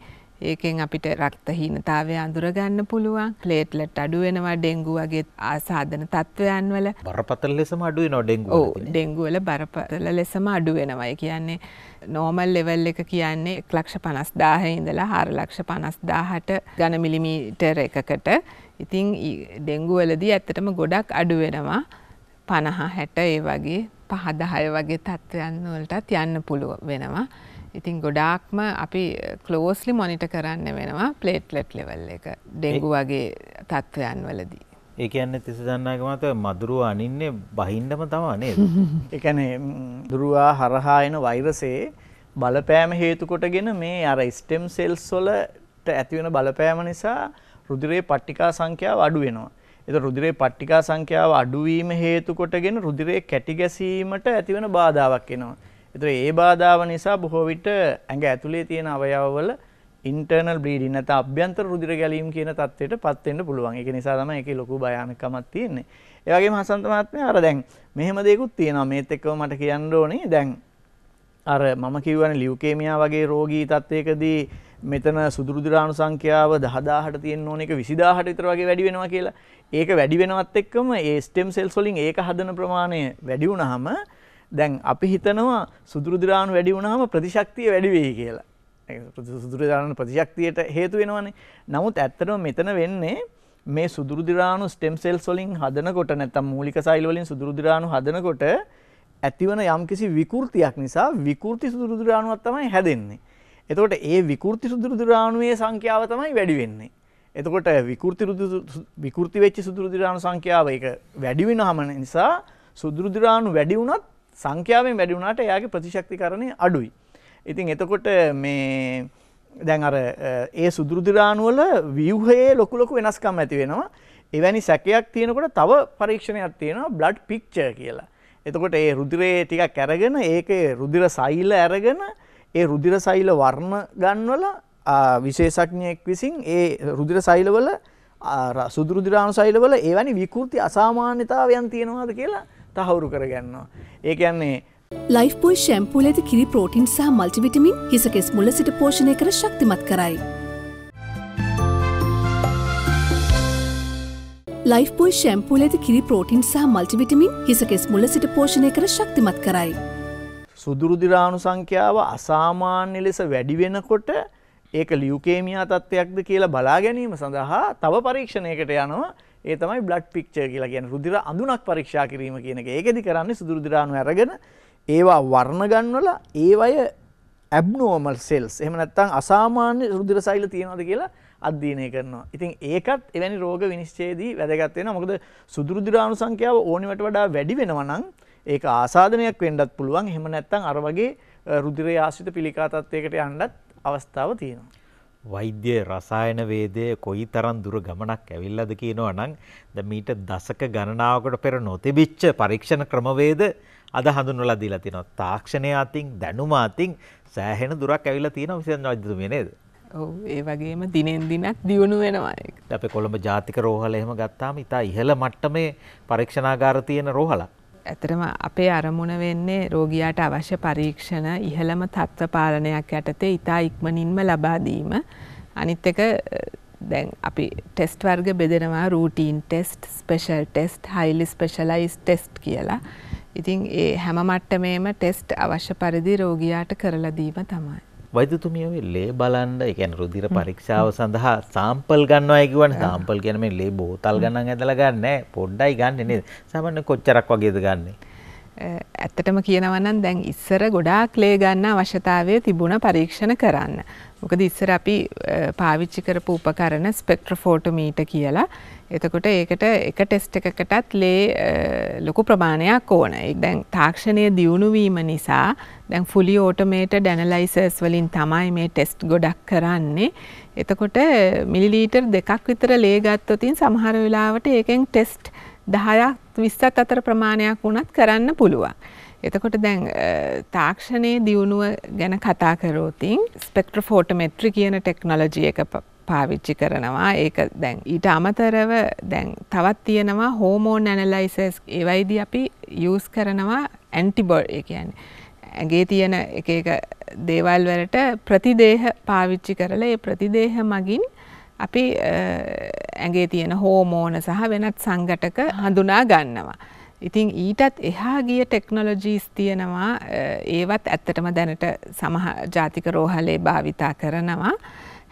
ඒකෙන් අපිට රක්තහීනතාවය අඳුර ගන්න පුළුවන්. ප්ලේට්ලට් අඩු වෙනවා ඩෙන්ගු වගේ ආසාදන තත්ත්වයන් වල. බරපතල ලෙසම අඩු වෙනවා ඩෙන්ගු වල. ඔව් ඩෙන්ගු වල බරපතල ලෙසම අඩු වෙනවා. ඒ කියන්නේ නෝමල් ලෙවල් එක කියන්නේ 1,50,000 ඉඳලා 4,50,000ට ඝන මිලිමීටර් එකකට. ඉතින් ඩෙන්ගු වලදී ඇත්තටම ගොඩක් අඩු වෙනවා. 50 60 ඒ වගේ 5 10 වගේ තත්ත්වයන් වලටත් යන්න පුළුවන් වෙනවා. ඉතින් ගොඩාක්ම අපි ක්ලෝස්ලි මොනිටර් කරන්න වෙනවා ප්ලේට්ලට් ලෙවල් එක ඩෙන්ගු වගේ තත්ත්වයන් වලදී. ඒ කියන්නේ තිසදන්නාගේ මත මදුරුව අනින්නේ බහින්නම තමයි නේද? ඒ කියන්නේ දුරුවා හරහා එන වෛරසේ බලපෑම හේතු කොටගෙන මේ අර ස්ටෙම් සෙල්ස් වලට ඇති වෙන බලපෑම නිසා රුධිරයේ පට්ටිකා සංඛ්‍යාව අඩු වෙනවා. ඒක රුධිරයේ පට්ටිකා සංඛ්‍යාව අඩු වීම හේතු කොටගෙන රුධිරයේ කැටි ගැසීමට ඇති වෙන බාධාවක් එනවා. ඒතර ඒ බාධාව නිසා බොහෝ විට ඇඟ ඇතුලේ තියෙන අවයවවල ඉන්ටර්නල් බ්ලීඩින් නැත්නම් අභ්‍යන්තර රුධිර ගැලීම් කියන තත්ත්වයටපත් වෙන්න පුළුවන්. ඒක නිසා තමයි ඒකේ ලොකු භයානකමක් තියෙන්නේ. ඒ වගේම හසන්ත මහත්මයා අර දැන් මෙහෙම දෙයක්ත් තියෙනවා. මේත් එක්කම මට කියන්න ඕනේ දැන් අර මම කියවනේ ලියුකේමියා වගේ රෝගී තත්ත්වයකදී මෙතන සුදු රුධිරාණු සංඛ්‍යාව 10000ට තියෙන්න ඕන එක 20000ට විතර වගේ වැඩි වෙනවා කියලා. ඒක වැඩි වෙනවත් එක්කම ඒ ස්ටෙම් සෙල්ස් වලින් ඒක හදන ප්‍රමාණය වැඩි වුණාම දැන් අපි හිතනවා සුදු රුධිරාණු වැඩි වුණාම ප්‍රතිශක්තිය වැඩි වෙයි කියලා. ඒක සුදු රුධිරාණු ප්‍රතිශක්තියට හේතු වෙනවනේ. නමුත් ඇත්තටම මෙතන වෙන්නේ මේ සුදුරු දිරාණු ස්ටෙම් සෙල්ස් වලින් හදනකොට නැත්නම් මූලික සෛල වලින් සුදුරු දිරාණු හදනකොට ඇතිවන යම්කිසි විකෘතියක් නිසා විකෘති සුදුරු දිරාණුවක් තමයි හැදෙන්නේ. එතකොට ඒ විකෘති සුදුරු දිරාණුවේ සංඛ්‍යාව තමයි වැඩි වෙන්නේ. එතකොට විකෘති වෙච්ච සුදුරු දිරාණු සංඛ්‍යාව ඒක වැඩි වෙනවම නිසා සුදුරු දිරාණු වැඩි වුණත් සංඛ්‍යාවෙන් වැඩි වුණාට එයාගේ ප්‍රතිශක්තිකරණය අඩුයි. ඉතින් එතකොට මේ දැන් අර ඒ සුදුරු දිරාණු වල ව්‍යුහයේ ලොකු ලොකු වෙනස්කම් ඇති වෙනවා. එවැනි සැකයක් තියෙනකොට තව පරීක්ෂණයක් තියෙනවා බ්ලඩ් පික්චර් කියලා. එතකොට ඒ රුධිරයේ ටිකක් අරගෙන ඒකේ රුධිර සෛල අරගෙන ඒ රුධිර සෛල වර්ණ ගන්නවලා විශේෂඥයෙක් විසින් ඒ රුධිර සෛලවල සුදුරු දිරාණු සෛලවල එවැනි විකෘති අසාමාන්‍යතාවයන් තියෙනවාද කියලා තහවුරු කරගන්නවා. ඒ කියන්නේ ලයිෆ් බොයි ෂැම්පූල ඇති කිරි ප්‍රෝටින් සහ මල්ටිවිටමින් හිසකෙස් මුල සිට පෝෂණය කර ශක්තිමත් කරයි. ලයිෆ් බොයි ෂැම්පූල ඇති කිරි ප්‍රෝටින් සහ මල්ටිවිටමින් හිසකෙස් මුල සිට පෝෂණය කර ශක්තිමත් කරයි. සුදුරු දිරාණු සංඛ්‍යාව අසාමාන්‍ය ලෙස වැඩි වෙනකොට ඒක ලියුකේමියා තත්ත්වයක්ද කියලා බලා ගැනීම සඳහා තව පරීක්ෂණයකට යනවා. ඒ තමයි බ්ලඩ් පික්චර් කියලා කියන්නේ රුධිර අඳුනක් පරීක්ෂා කිරීම කියන එක. ඒකෙදි කරන්නේ සුදුරු දිරාණු අරගෙන ඒවා වර්ණ ගන්නවලා ඒවය ඇබ්නෝමල් සෙල්ස් එහෙම නැත්නම් අසාමාන්‍ය රුධිර සෛල තියෙනවද කියලා අධ්‍යයනය කරනවා. ඉතින් ඒකත් එවැනි රෝග විනිශ්චයේදී වැදගත් වෙනවා. මොකද සුදුරු දිරාණු සංඛ්‍යාව ඕනෙකට වඩා වැඩි වෙනවා නම් ඒක ආසාදනයක් වෙන්නත් පුළුවන්. එහෙම නැත්නම් අර වගේ රුධිරය ආශ්‍රිත පිළිකා තත්ත්වයකට යන්නත් අවස්ථාව තියෙනවා. වෛද්‍ය රසායන වේදයේ කොයිතරම් දුර ගමනක් ඇවිල්ලාද කියනවා නම් දැන් මීට දශක ගණනාවකට පෙර නොතිබිච්ච පරීක්ෂණ ක්‍රමවේද අද හඳුන්වලා දීලා තිනවා. තාක්ෂණය අතින් දැනුම අතින් සෑහෙන දුරක් ඇවිල්ලා තියෙනවා විශේෂ වෛද්‍යතුමිය නේද? ඔව් ඒ වගේම දිනෙන් දිනක් දියුණු වෙනවා ඒක. අපේ කොළඹ ජාතික රෝහල එහෙම ගත්තාම ඉතා ඉහළ මට්ටමේ පරීක්ෂණාගාර තියෙන රෝහලක්. ඇතරම අපේ අරමුණ වෙන්නේ රෝගියාට අවශ්‍ය පරීක්ෂණ ඉහළම තත්ත්ව පාලනයක් යටතේ ඉතා ඉක්මනින්ම ලබා දීම. අනිත් එක දැන් අපි ටෙස්ට් වර්ග බෙදෙනවා routine test, special test, highly specialised test කියලා. ඉතින් ඒ හැම මට්ටමේම ටෙස්ට් අවශ්‍ය පරිදි රෝගියාට කරලා දීම තමයි. වෛද්‍යතුමිය ඔය ලේ බලන්න ඒ කියන්නේ රුධිර පරීක්ෂාව සඳහා සාම්පල් ගන්නවායි කියවනේ. සාම්පල් කියන්නේ මේ ලේ බෝතල් ගණන් ඇදලා ගන්න නෑ. පොඩ්ඩයි ගන්නෙ නේද? සාමාන්‍ය කොච්චරක් වගේද ගන්නෙ? ඇත්තටම කියනවා නම් දැන් ඉස්සර ගොඩාක් ලේ ගන්න අවශ්‍යතාවය තිබුණ පරීක්ෂණ කරන්න. මොකද ඉස්සර අපි පාවිච්චි කරපු උපකරණ ස්පෙක්ට්‍රොෆෝටෝමීටර් කියලා. එතකොට ඒකට එක ටෙස්ට් එකකටත් ලේ ලොකු ප්‍රමාණයක් ඕන. දැන් තාක්ෂණයේ දියුණු වීම නිසා දැන් fully automated analyzers වලින් තමයි මේ ටෙස්ට් ගොඩක් කරන්නේ. එතකොට මිලිලීටර් 2ක් විතර ලේ ගත්තොත් සමහර වෙලාවට ඒකෙන් ටෙස්ට් 10ක් 20ක් අතර ප්‍රමාණයක් වුණත් කරන්න පුළුවන්. එතකොට දැන් තාක්ෂණයේ දියුණුව ගැන කතා කරොත් ස්පෙක්ට්‍රොෆෝටෝමෙට්‍රි කියන ටෙක්නොලොජි එක පාවිච්චි කරනවා. ඒක දැන් ඊට අමතරව දැන් තවත් තියෙනවා හෝමෝන් ඇනලයිසර්ස්. ඒවයිදී අපි යූස් කරනවා ඇන්ටිබොඩි. ඒ කියන්නේ ඇඟේ තියෙන එක එක දේවල් වලට ප්‍රතිදේහ පාවිච්චි කරලා ඒ ප්‍රතිදේහ මගින් අපි ඇඟේ තියෙන හෝමෝන සහ වෙනත් සංඝටක හඳුනා ගන්නවා. ඉතින් ඊටත් එහා ගිය ටෙක්නොලොජීස් තියෙනවා. ඒවත් ඇත්තටම දැනට සමහර ජාතික රෝහලේ භාවිතා කරනවා.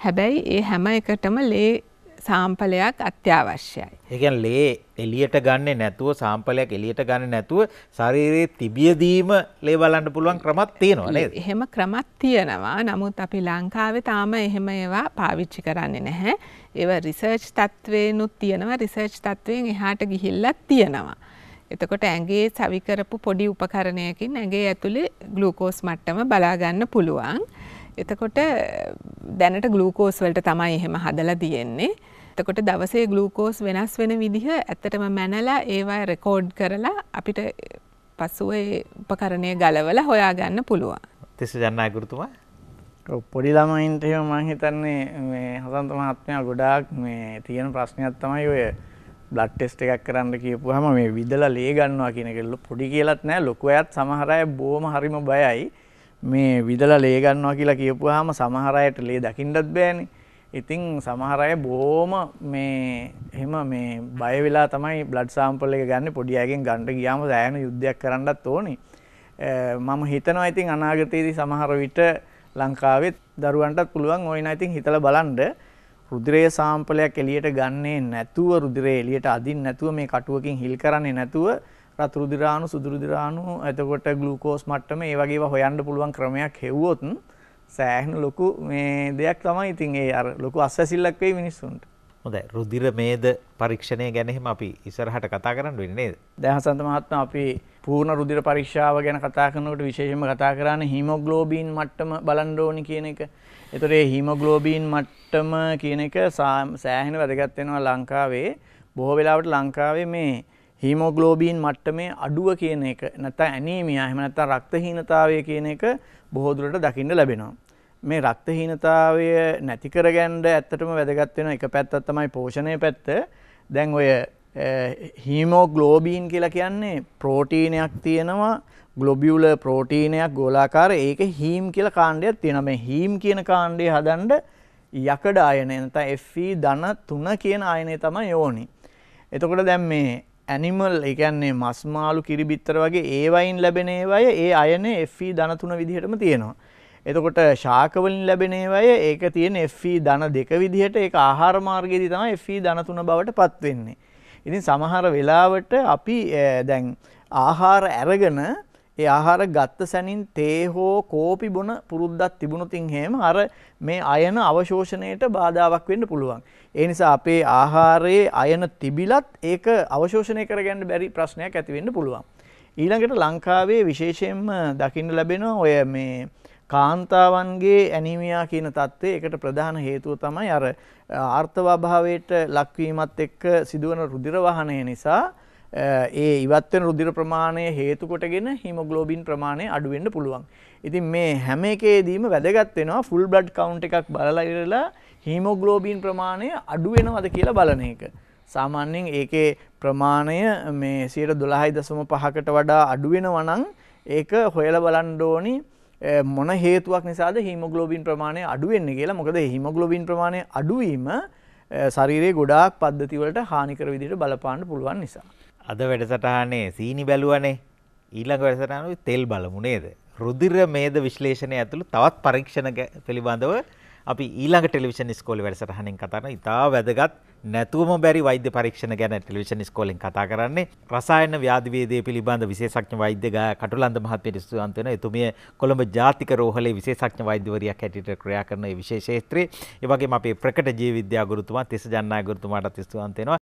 හැබැයි ඒ හැම එකටම ලේ සාම්පලයක් අත්‍යවශ්‍යයි. ඒ කියන්නේ ලේ එළියට ගන්නේ නැතුව සාම්පලයක් එළියට ගන්නේ නැතුව ශරීරයේ තිබියදීම ලේ බලන්න පුළුවන් ක්‍රමත් තියෙනවා නේද? එහෙම ක්‍රමත් තියෙනවා. නමුත් අපි ලංකාවේ තාම එහෙම ඒවා පාවිච්චි කරන්නේ නැහැ. ඒවා රිසර්ච් තත්ත්වේනුත් තියෙනවා. රිසර්ච් තත්ත්වයෙන් එහාට ගිහිල්ලත් තියෙනවා. එතකොට ඇඟේ සවි කරපු පොඩි උපකරණයකින් ඇඟේ ඇතුලේ ග්ලූකෝස් මට්ටම බලා ගන්න පුළුවන්. එතකොට දැනට ග්ලූකෝස් වලට තමයි එහෙම හදලා තියෙන්නේ. එතකොට දවසේ ග්ලූකෝස් වෙනස් වෙන විදිහ ඇත්තටම මැනලා ඒවා රෙකෝඩ් කරලා අපිට පසුව ඒ උපකරණය ගලවලා හොයාගන්න පුළුවන්. තිස්ස ජන්නාය ගුරුතුමා පොඩි ළමයින්ට එහෙම මම හිතන්නේ මේ හසන්ත මහත්මයා ගොඩාක් මේ තියෙන ප්‍රශ්නයක් තමයි ඔය බ්ලඩ් ටෙස්ට් එකක් කරන්න කියපුවාම මේ විදලා ලේ ගන්නවා කියන එක පොඩි කියලාත් නෑ ලොකු අයත් සමහර අය බොහොම හරිම බයයි. මේ විදලා ලේ ගන්නවා කියලා කියපුවාම සමහර අයට ලේ දකින්නත් බෑනේ. ඉතින් සමහර අය බොහොම මේ එහෙම මේ බය වෙලා තමයි බ්ලඩ් සාම්පල් එක ගන්න. පොඩි අයගෙන් ගන්න ගියාම සෑහෙන යුද්ධයක් කරන්නත් ඕනේ. මම හිතනවා ඉතින් අනාගතයේදී සමහර විට ලංකාවේ දරුවන්ටත් පුළුවන් ඔයනා ඉතින් හිතලා බලන්න රුධිරයේ සාම්පලයක් එළියට ගන්නේ නැතුව රුධිරය එළියට අදින්න නැතුව මේ කටුවකින් හිල් කරන්නේ නැතුව රතු රුධිරාණු සුදු රුධිරාණු එතකොට ග්ලූකෝස් මට්ටම ඒ වගේ ඒවා හොයන්න පුළුවන් ක්‍රමයක් හෙව්වොත් සෑහෙන ලොකු මේ දෙයක් තමයි. ඉතින් ඒ අර ලොකු අස්වැසිල්ලක් වෙයි මිනිස්සුන්ට. හොඳයි. රුධිර මේද පරීක්ෂණය ගැන එහෙම අපි ඉස්සරහට කතා කරන්න වෙන්නේ නේද? දැන් හසන්ත මහත්මයා අපි පූර්ණ රුධිර පරීක්ෂාව ගැන කතා කරනකොට විශේෂයෙන්ම කතා කරන්නේ හීමොග්ලෝබින් මට්ටම බලන්න ඕනි කියන එක. ඒතකොට මේ හීමොග්ලෝබින් මට්ටම කියන එක සෑහෙන වැදගත් වෙනවා ලංකාවේ. බොහෝ වෙලාවට ලංකාවේ මේ හීමොග්ලෝබින් මට්ටමේ අඩුව කියන එක නැත්නම් ඇනීමියා එහෙම නැත්නම් රක්තහීනතාවය කියන එක බොහෝ දුරට දකින්න ලැබෙනවා. මේ රක්තහීනතාවය නැති කරගන්න ඇත්තටම වැදගත් වෙන එක පැත්තක් තමයි පෝෂණය පැත්ත. දැන් ඔය හීමොග්ලෝබින් කියලා කියන්නේ ප්‍රෝටීනයක් තියෙනවා, ග්ලොබියුලර් ප්‍රෝටීනයක් ගෝලාකාර. ඒක හීම් කියලා කාණ්ඩයක් තියෙනවා. මේ හීම් කියන කාණ්ඩය හදන්න යකඩ ආයනය නැත්නම් Fe3 කියන ආයනය තමයි ඕනි. එතකොට දැන් මේ ඇනිමල් ඒ කියන්නේ මස් මාළු කිරි බිත්තර වගේ ඒ වයින් ලැබෙන ඒවාය ඒ අයනේ Fe3 විදිහටම තියෙනවා. එතකොට ශාක වලින් ලැබෙන ඒවාය ඒක තියෙන Fe2 විදිහට ඒක ආහාර මාර්ගයේදී තමයි Fe3 බවට පත් වෙන්නේ. ඉතින් සමහර වෙලාවට අපි දැන් ආහාර අරගෙන ඒ ආහාර ගත්ත සැනින් තේ හෝ කෝපි බොන පුරුද්දක් තිබුණොතින් එහෙම අර මේ අයන අවශෝෂණයට බාධාවක් වෙන්න පුළුවන්. ඒ නිසා අපේ ආහාරයේ අයන තිබිලත් ඒක අවශෝෂණය කරගන්න බැරි ප්‍රශ්නයක් ඇති වෙන්න පුළුවන්. ඊළඟට ලංකාවේ විශේෂයෙන්ම දකින්න ලැබෙනවා ඔය මේ කාන්තාවන්ගේ ඇනීමියා කියන තත්ත්වය. ඒකට ප්‍රධාන හේතුව තමයි අර ආර්තව අභාවයට ලක්වීමත් එක්ක සිදුවන රුධිර වහනය නිසා ඒ ඉවත් වෙන රුධිර ප්‍රමාණය හේතු කොටගෙන හීමොග්ලෝබින් ප්‍රමාණය අඩු වෙන්න පුළුවන්. ඉතින් මේ හැම එකේදීම වැදගත් වෙනවා ෆුල් බ්ලඩ් කවුන්ට් එකක් බලලා ඉවරලා හීමොග්ලෝබින් ප්‍රමාණය අඩු වෙනවද කියලා බලන එක. සාමාන්‍යයෙන් ඒකේ ප්‍රමාණය මේ 12.5කට වඩා අඩු වෙනවා නම් ඒක හොයලා බලන්න ඕනි මොන හේතුවක් නිසාද හීමොග්ලෝබින් ප්‍රමාණය අඩු වෙන්නේ කියලා. මොකද හීමොග්ලෝබින් ප්‍රමාණය අඩු වීම ශරීරයේ ගොඩාක් පද්ධති වලට හානිකර විදිහට බලපාන්න පුළුවන් නිසා. අද වැඩසටහනේ සීනි බැලුවනේ. ඊළඟ වැඩසටහනේ තෙල් බලමු නේද? රුධිර මේද විශ්ලේෂණය ඇතුළු තවත් පරීක්ෂණ පිළිබඳව අපි ඊළඟ ටෙලිවිෂන් ඉස්කෝලේ වැඩසටහනෙන් කතා කරන ඉතා වැදගත් නැතුවම බැරි වෛද්‍ය පරීක්ෂණ ගැන ටෙලිවිෂන් ඉස්කෝලෙන් කතා කරන්නේ. රසායන ව්‍යාධි වේදයේ පිළිබඳ විශේෂඥ වෛද්‍ය කටුලන්ද මහත්මියට ස්තුතිවන්ත වෙනවා. එතුමිය කොළඹ ජාතික රෝහලේ විශේෂඥ වෛද්‍යවරියක් හැටියට ක්‍රියා කරන මේ විශේෂ ක්ෂේත්‍රයේ. ඒ වගේම අපේ ප්‍රකට ජීව විද්‍යා ගුරුතුමා තිස්ස ජන්නායක ගුරුතුමාටත් ස්තුතිවන්ත වෙනවා.